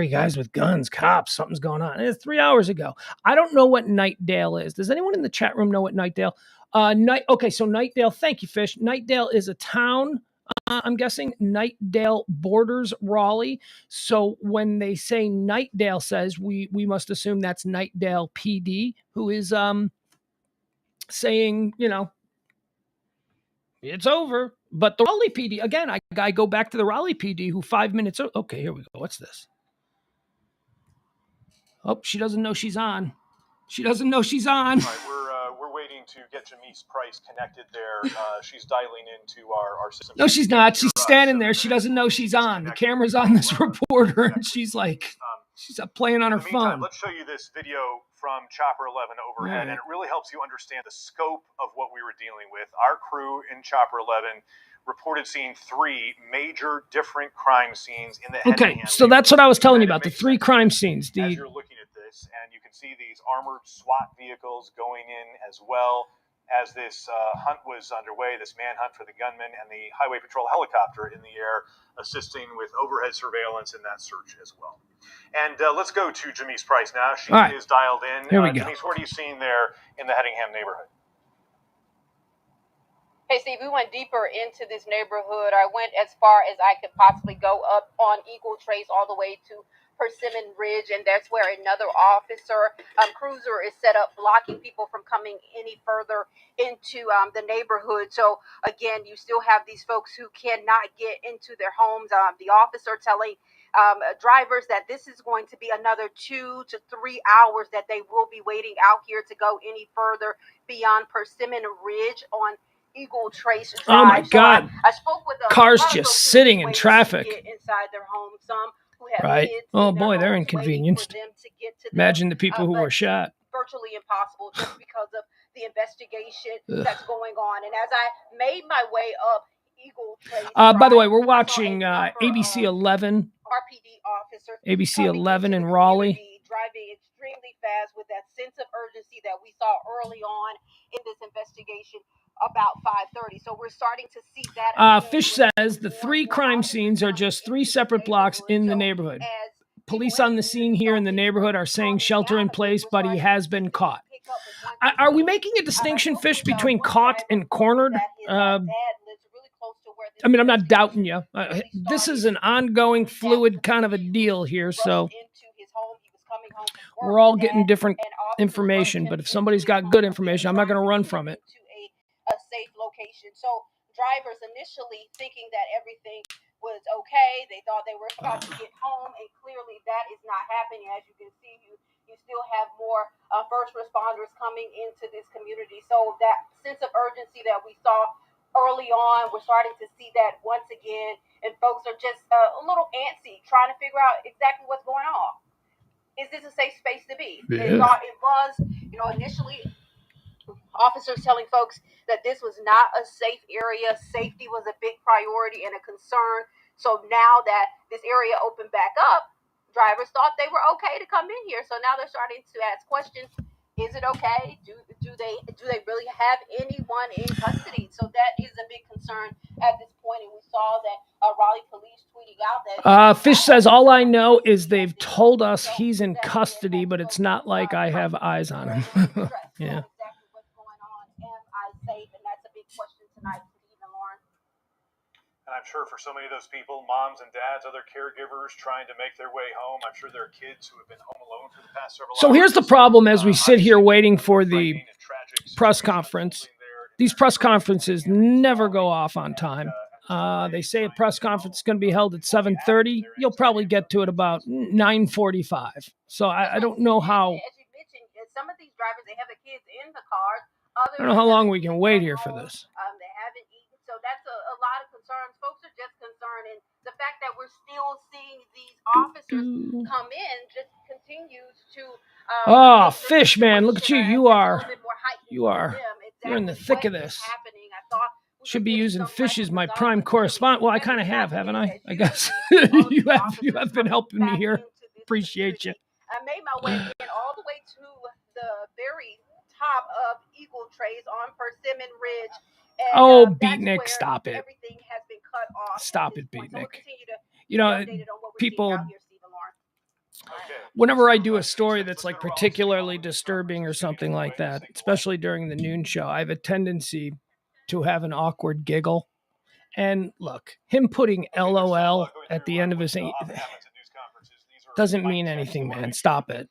guys with guns, cops, something's going on. It's 3 hours ago. I don't know what Nightdale is. Does anyone in the chat room know what Nightdale? Okay, so Nightdale, thank you, Fish. Nightdale is a town. I'm guessing Nightdale borders Raleigh. So when they say Nightdale says, we must assume that's Nightdale PD, who is saying, it's over. But the Raleigh PD, again, I go back to the Raleigh PD who 5 minutes. Okay, here we go. What's this? Oh, she doesn't know she's on. She doesn't know she's on. All right, we're waiting to get Jamise Price connected there. She's dialing into our system. No, she's not. She's standing there. She doesn't know she's on. The camera's on this reporter, and she's like, she's playing on her phone. Let's show you this video from Chopper 11 overhead, and it really helps you understand the scope of what we were dealing with. Our crew in Chopper 11 reported seeing 3 major different crime scenes in the Okay, so that's what I was telling you about, the 3 crime scenes. As you're looking at this, and you can see these armored SWAT vehicles going in as well as this hunt was underway, this manhunt for the gunman, and the Highway Patrol helicopter in the air assisting with overhead surveillance in that search as well. And let's go to Jamise Price now. She is dialed in. Here we go. Jamise, what are you seeing there in the Hedingham neighborhood? Hey, Steve, we went deeper into this neighborhood. I went as far as I could possibly go up on Eagle Trace all the way to Persimmon Ridge, and that's where another officer cruiser is set up, blocking people from coming any further into the neighborhood. So, again, you still have these folks who cannot get into their homes. The officer telling drivers that this is going to be another 2 to 3 hours that they will be waiting out here to go any further beyond Persimmon Ridge on Eagle Trace Drive. Oh my God! So I spoke with Cars just sitting in traffic. Get inside their home. Some who have Right. kids Oh in their boy, they're homes inconvenienced. waiting for them to get to Imagine them, the people who but were shot. virtually impossible just because of the investigation Ugh. that's going on. And as I made my way up Eagle Trace By the way, Drive, we're watching ABC 11. RPD officers ABC coming 11 into in the Raleigh. community, driving extremely fast with that sense of urgency that we saw early on in this investigation about 5:30. So we're starting to see that. Fish says the 3 crime scenes are just 3 separate blocks in the neighborhood. Police on the scene here in the neighborhood are saying shelter in place, but he has been caught. Are we making a distinction, Fish, between caught and cornered? I mean, I'm not doubting you. This is an ongoing, fluid kind of a deal here, so we're all getting different information. But if somebody's got good information, I'm not going to run from it. A safe location. So drivers initially thinking that everything was okay, they thought they were about to get home, and clearly that is not happening. As you can see, you still have more first responders coming into this community. So that sense of urgency that we saw early on, we're starting to see that once again, and folks are just a little antsy, trying to figure out exactly what's going on. Is this a safe space to be? Yeah. They thought it was, initially officers telling folks that this was not a safe area. Safety was a big priority and a concern. So now that this area opened back up, drivers thought they were okay to come in here. So now they're starting to ask questions. Is it okay? Do they really have anyone in custody? So that is a big concern at this point. And we saw that Raleigh police tweeting out that Fish says, all I know is they've told us he's in custody, but it's not like I have eyes on him. Yeah. Safe, and that's a big question tonight, Steve and Lauren. And I'm sure for so many of those people, moms and dads, other caregivers trying to make their way home, I'm sure there are kids who have been home alone for the past several hours. So here's the problem as we sit here waiting for the press conference. These press conferences never go off on time. They say a press conference is going to be held at 7:30. You'll probably get to it about 9:45. So I don't know how. As you mentioned, some of these drivers, they have the kids in the cars. I don't know how long we can wait here for this. They haven't eaten, so that's a lot of concerns. Folks are just concerned, and the fact that we're still seeing these officers come in just continues to. Fish, man, look at you. You're in the thick of this. Should be using Fish as my prime correspondent. Well, I kind of have, haven't I? I guess you have been helping me here. Appreciate you. I made my way in all the way to the very top of Eagle Trace on Persimmon Ridge. And, Beatnik, stop it. Everything has been cut off. Stop it, Beatnik. So People, whenever I do a story that's like particularly disturbing or something like that, especially during the noon show, I have a tendency to have an awkward giggle. And look, him putting LOL at the end of his doesn't mean anything, man. Stop it.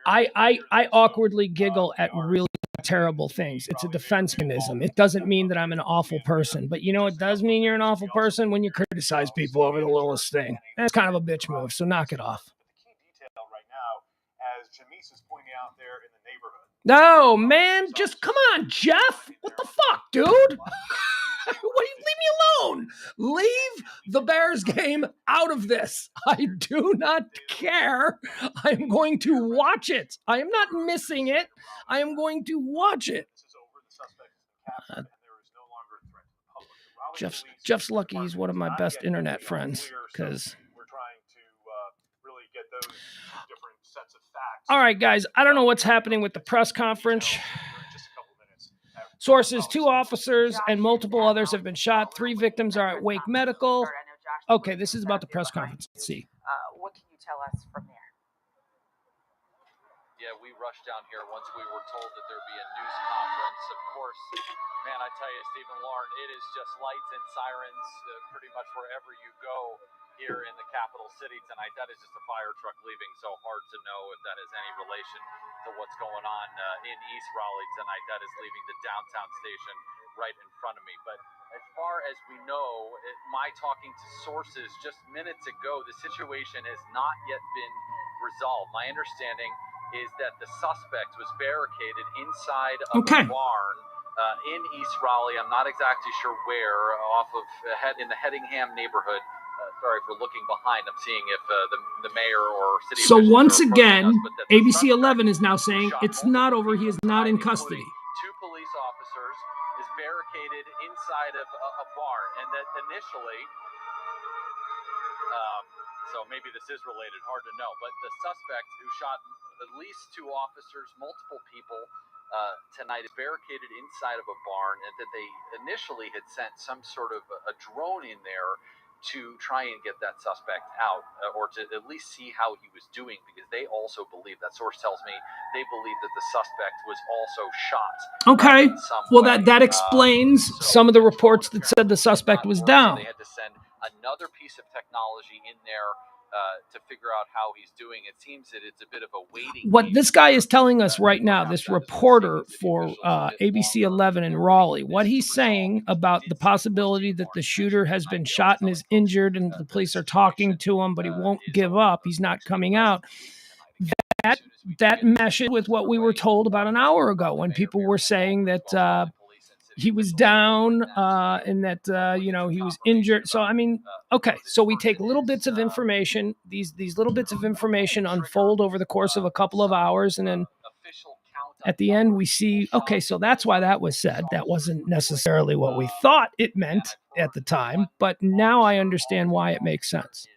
I awkwardly giggle at really terrible things. It's a defense mechanism. It doesn't mean that I'm an awful person. But you know it does mean you're an awful person? When you criticize people over the littlest thing. That's kind of a bitch move, so knock it off. No, man, just come on, Jeff. What the fuck, dude? Leave me alone. Leave the Bears game out of this. I do not care. I'm going to watch it. I am not missing it. I am going to watch it. Jeff's lucky he's one of my best internet friends because. All right, guys, I don't know what's happening with the press conference. Sources, 2 officers and multiple others have been shot. 3 victims are at Wake Medical. Okay, this is about the press conference. Let's see. What can you tell us from there? Yeah, we rushed down here once we were told that there'd be a news conference. Of course, man, I tell you, Stephen Lauren, it is just lights and sirens pretty much wherever you go here in the capital city tonight. That is just a fire truck leaving, so hard to know if that has any relation to what's going on in East Raleigh tonight. That is leaving the downtown station right in front of me. But as far as we know, my talking to sources just minutes ago, the situation has not yet been resolved. My understanding is that the suspect was barricaded inside of a barn in East Raleigh. I'm not exactly sure where, off of in the Hedingham neighborhood. Sorry for looking behind. I'm seeing if the mayor or city. So once again, ABC 11 is now saying it's not over. He is not in custody. Two police officers is barricaded inside of a barn, and that initially. So maybe this is related, hard to know. But the suspect who shot at least two officers, multiple people tonight, is barricaded inside of a barn, and that they initially had sent some sort of a drone in there to try and get that suspect out, or to at least see how he was doing, because they also believe, that source tells me, they believe that the suspect was also shot. Okay, well that explains some of the reports that said the suspect was down. They had to send another piece of technology in there to figure out how he's doing. It seems that it's a bit of a waiting. What this guy is telling us right now, this reporter for ABC 11 in Raleigh, what he's saying about the possibility that the shooter has been shot and is injured, and the police are talking to him, but he won't give up. He's not coming out. That meshes with what we were told about an hour ago, when people were saying that he was down and that he was injured. So I mean, okay, so we take little bits of information. These little bits of information unfold over the course of a couple of hours, and then at the end we see, okay, so that's why that was said. That wasn't necessarily what we thought it meant at the time, but now I understand why it makes sense.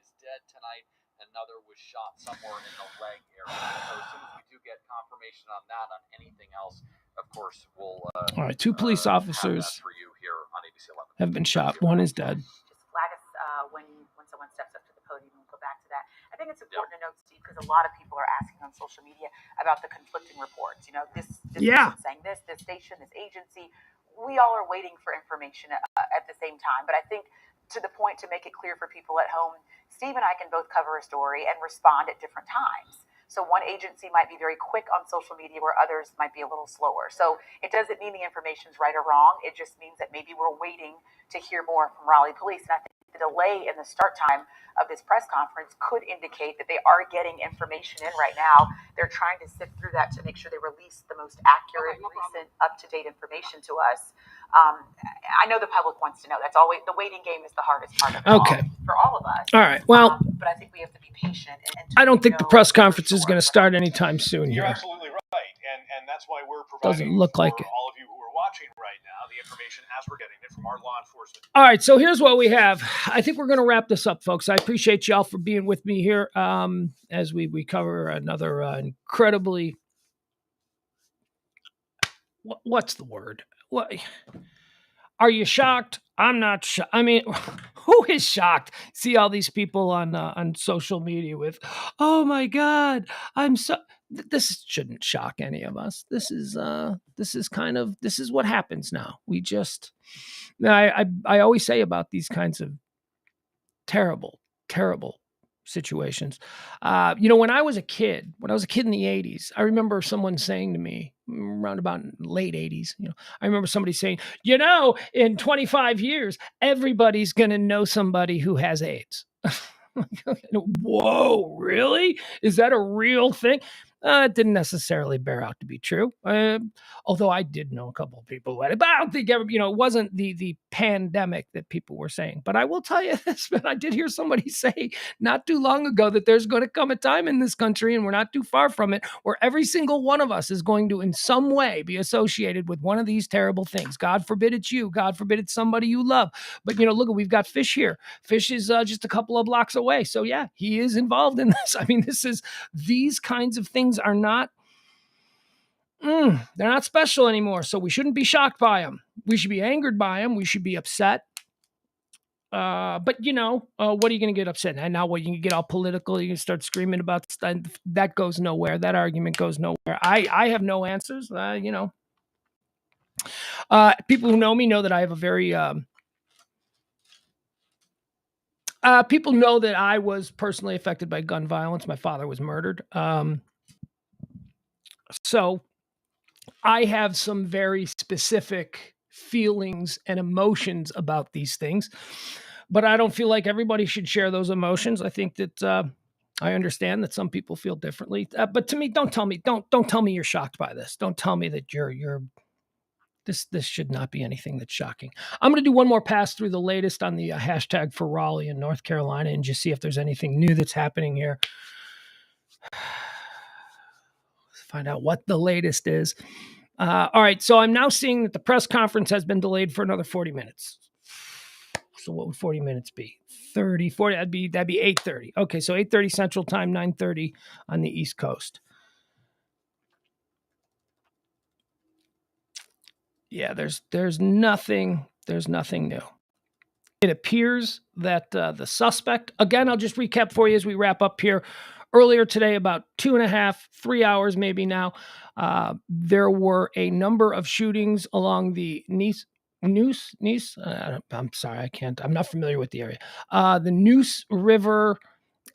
Another was shot somewhere in the leg area. So as soon as we do get confirmation on that, on anything else, of course, we'll. All right, two police officers for you here on ABC 11 have been shot. One is dead. Just flag us when someone steps up to the podium, and we'll go back to that. I think it's important to note, Steve, because a lot of people are asking on social media about the conflicting reports. You know, this person saying this station, this agency. We all are waiting for information at the same time. But I think, to the point, to make it clear for people at home, Steve and I can both cover a story and respond at different times. So one agency might be very quick on social media where others might be a little slower. So it doesn't mean the information's right or wrong. It just means that maybe we're waiting to hear more from Raleigh police. And I think the delay in the start time of this press conference could indicate that they are getting information in right now. They're trying to sift through that to make sure they release the most accurate, recent, up-to-date information to us. I know the public wants to know. That's always the waiting game is the hardest part of it for all of us. All right. Well, but I think we have to be patient. And I don't think the press conference is going to start anytime soon here. You're absolutely right, and that's why we're providing Doesn't look like it. all of you who are watching right now the information as we're getting it from our law enforcement. All right, so here's what we have. I think we're going to wrap this up, folks. I appreciate y'all for being with me here as we cover another incredibly. What's the word? What? Are you shocked? I'm not shocked. I mean, who is shocked? See all these people on social media with, "Oh my God, I'm so." This shouldn't shock any of us. This is what happens now. We just, I always say about these kinds of terrible situations. When I was a kid in the 80s, I remember someone saying to me around about late 80s, I remember somebody saying, in 25 years, everybody's going to know somebody who has AIDS. Whoa, really? Is that a real thing? It didn't necessarily bear out to be true. Although I did know a couple of people who had it, but I don't think it wasn't the pandemic that people were saying. But I will tell you this, man, I did hear somebody say not too long ago that there's going to come a time in this country, and we're not too far from it, where every single one of us is going to in some way be associated with one of these terrible things. God forbid it's you. God forbid it's somebody you love. But, look, we've got Fish here. Fish is just a couple of blocks away. So, yeah, he is involved in this. I mean, these kinds of things are not, they're not special anymore. So we shouldn't be shocked by them. We should be angered by them. We should be upset. But what are you going to get upset? And now what, you can get all political. You can start screaming about stuff. That goes nowhere. That argument goes nowhere. I have no answers. People who know me know that I have a very, people know that I was personally affected by gun violence. My father was murdered. So I have some very specific feelings and emotions about these things, but I don't feel like everybody should share those emotions. I think that I understand that some people feel differently, but to me, don't tell me you're shocked by this. Don't tell me that this should not be anything that's shocking. I'm going to do one more pass through the latest on the hashtag for Raleigh in North Carolina and just see if there's anything new that's happening here. Let's find out what the latest is. All right, so I'm now seeing that the press conference has been delayed for another 40 minutes. So what would 40 minutes be? 30, 40, that'd be 8:30. Okay, so 8:30 Central Time, 9:30 on the East Coast. Yeah, there's nothing new. It appears that the suspect, again, I'll just recap for you as we wrap up here. Earlier today, about 2.5, 3 hours maybe now, there were a number of shootings along the Nice. I'm sorry, I'm not familiar with the area. The Neuse River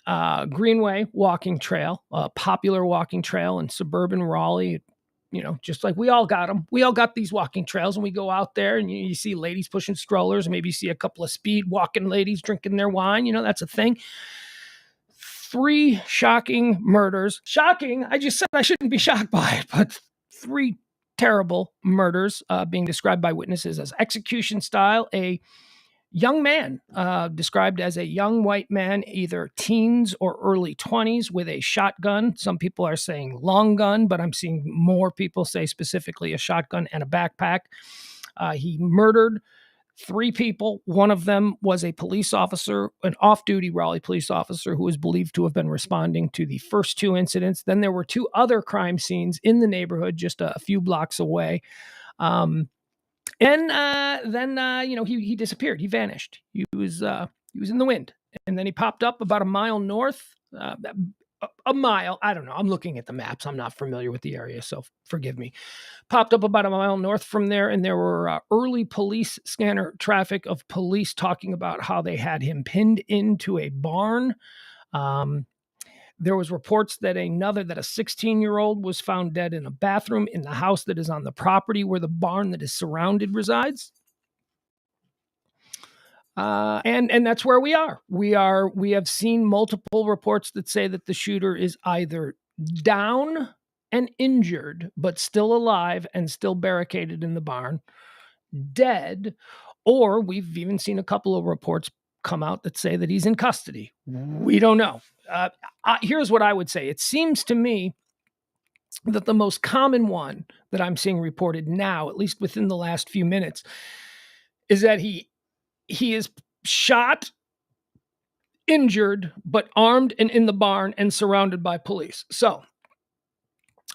Greenway walking trail, a popular walking trail in suburban Raleigh. Just like we all got them. We all got these walking trails, and we go out there and you see ladies pushing strollers. Maybe you see a couple of speed walking ladies drinking their wine. That's a thing. 3 shocking murders. Shocking. I just said I shouldn't be shocked by it, but 3 terrible murders being described by witnesses as execution style. A young man, described as a young white man, either teens or early 20s, with a shotgun. Some people are saying long gun, but I'm seeing more people say specifically a shotgun and a backpack. He murdered 3 people. One of them was a police officer, an off-duty Raleigh police officer who was believed to have been responding to the first 2 incidents. Then there were 2 other crime scenes in the neighborhood just a few blocks away. He disappeared. He vanished. He was in the wind, and then he popped up about a mile north. A mile. I don't know. I'm looking at the maps. I'm not familiar with the area, so forgive me. Popped up about a mile north from there, and there were early police scanner traffic of police talking about how they had him pinned into a barn. There was reports that a 16-year-old was found dead in a bathroom in the house that is on the property where the barn that is surrounded resides. And that's where we are. We have seen multiple reports that say that the shooter is either down and injured, but still alive and still barricaded in the barn, dead, or we've even seen a couple of reports come out that say that he's in custody. We don't know. Here's what I would say. It seems to me that the most common one that I'm seeing reported now, at least within the last few minutes, is that he is shot, injured, but armed and in the barn and surrounded by police. So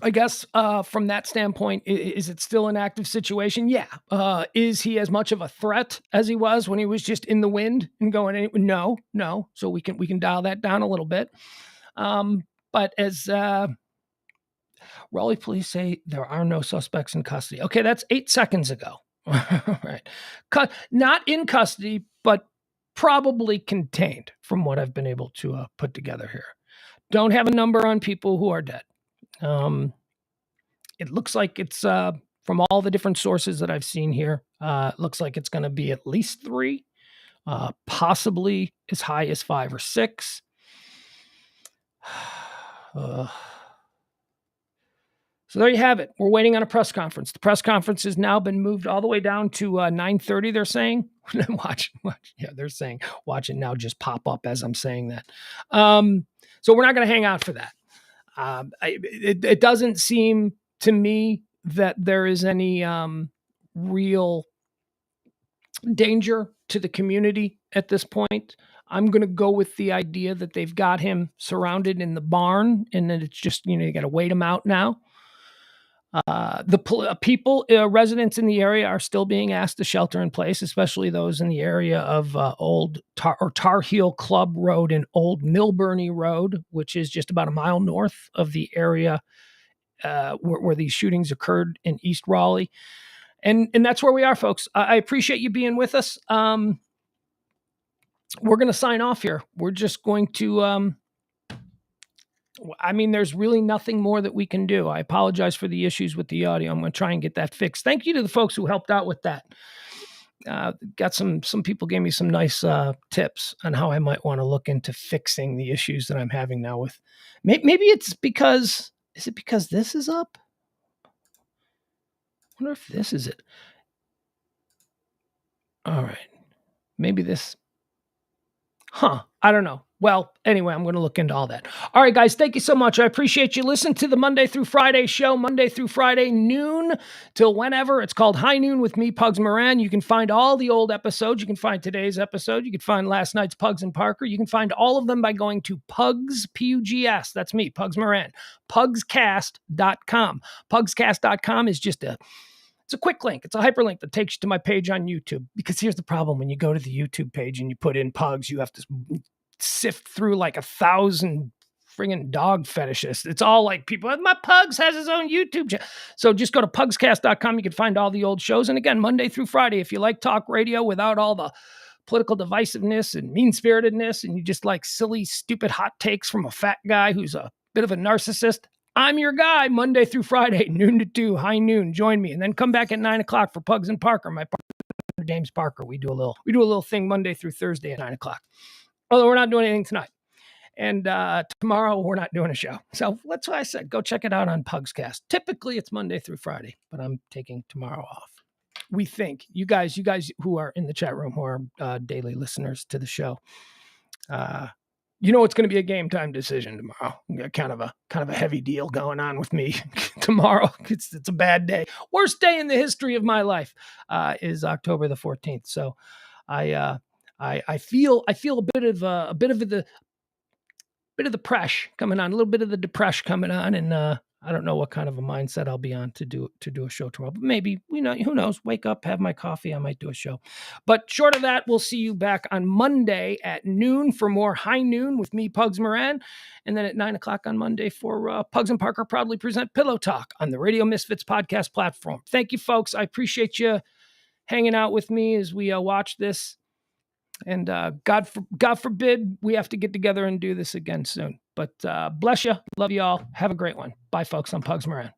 I guess from that standpoint, is it still an active situation? Yeah. Is he as much of a threat as he was when he was just in the wind and going? No. So we can dial that down a little bit. But as Raleigh police say, there are no suspects in custody. Okay, that's 8 seconds ago. Right. Not in custody, but probably contained from what I've been able to put together here. Don't have a number on people who are dead. It looks like it's from all the different sources that I've seen here. It looks like it's going to be at least 3, possibly as high as 5 or 6. So there you have it. We're waiting on a press conference. The press conference has now been moved all the way down to 9:30, they're saying. Watch. Yeah, they're saying, watch it now just pop up as I'm saying that. So we're not going to hang out for that. It doesn't seem to me that there is any real danger to the community at this point. I'm going to go with the idea that they've got him surrounded in the barn and that it's just, you got to wait him out now. People, residents in the area are still being asked to shelter in place, especially those in the area of Old Tar Heel Club Road and Old Milburnie Road, which is just about a mile north of the area where these shootings occurred in East Raleigh. And that's where we are, folks. I appreciate you being with us. We're going to sign off here. We're just going to... there's really nothing more that we can do. I apologize for the issues with the audio. I'm going to try and get that fixed. Thank you to the folks who helped out with that. Got some people gave me some nice tips on how I might want to look into fixing the issues that I'm having now with. Maybe it's because, is it because this is up? I wonder if this is it. All right. Maybe this. I don't know. Well, anyway, I'm going to look into all that. All right, guys, thank you so much. I appreciate you. Listen to the Monday through Friday show, Monday through Friday, noon till whenever. It's called High Noon with me, Pugs Moran. You can find all the old episodes. You can find today's episode. You can find last night's Pugs and Parker. You can find all of them by going to Pugs, P-U-G-S. That's me, Pugs Moran. Pugscast.com. Pugscast.com is just it's a quick link. It's a hyperlink that takes you to my page on YouTube. Because here's the problem. When you go to the YouTube page and you put in Pugs, you have to sift through like 1,000 friggin' dog fetishists. It's all like people, my Pugs has his own YouTube channel. So just go to pugscast.com. You can find all the old shows. And again, Monday through Friday, if you like talk radio without all the political divisiveness and mean-spiritedness, and you just like silly, stupid hot takes from a fat guy who's a bit of a narcissist, I'm your guy, Monday through Friday, noon to 2, high noon. Join me. And then come back at 9 o'clock for Pugs and Parker. My partner, James Parker. We do a little thing Monday through Thursday at 9 o'clock. Although we're not doing anything tonight. And tomorrow we're not doing a show. So that's why I said, go check it out on Pugscast. Typically it's Monday through Friday, but I'm taking tomorrow off. We think you guys who are in the chat room, who are daily listeners to the show, it's going to be a game time decision tomorrow. Kind of a heavy deal going on with me tomorrow. It's a bad day. Worst day in the history of my life is October the 14th. So I feel a bit of the pressure coming on, a little bit of the depression coming on, and I don't know what kind of a mindset I'll be on to do a show tomorrow. But maybe, who knows? Wake up, have my coffee, I might do a show. But short of that, we'll see you back on Monday at noon for more High Noon with me, Pugs Moran, and then at 9 o'clock on Monday for Pugs and Parker proudly present Pillow Talk on the Radio Misfits podcast platform. Thank you, folks. I appreciate you hanging out with me as we watch this. And God forbid we have to get together and do this again soon. But bless you. Love you all. Have a great one. Bye, folks. I'm Pugs Moran.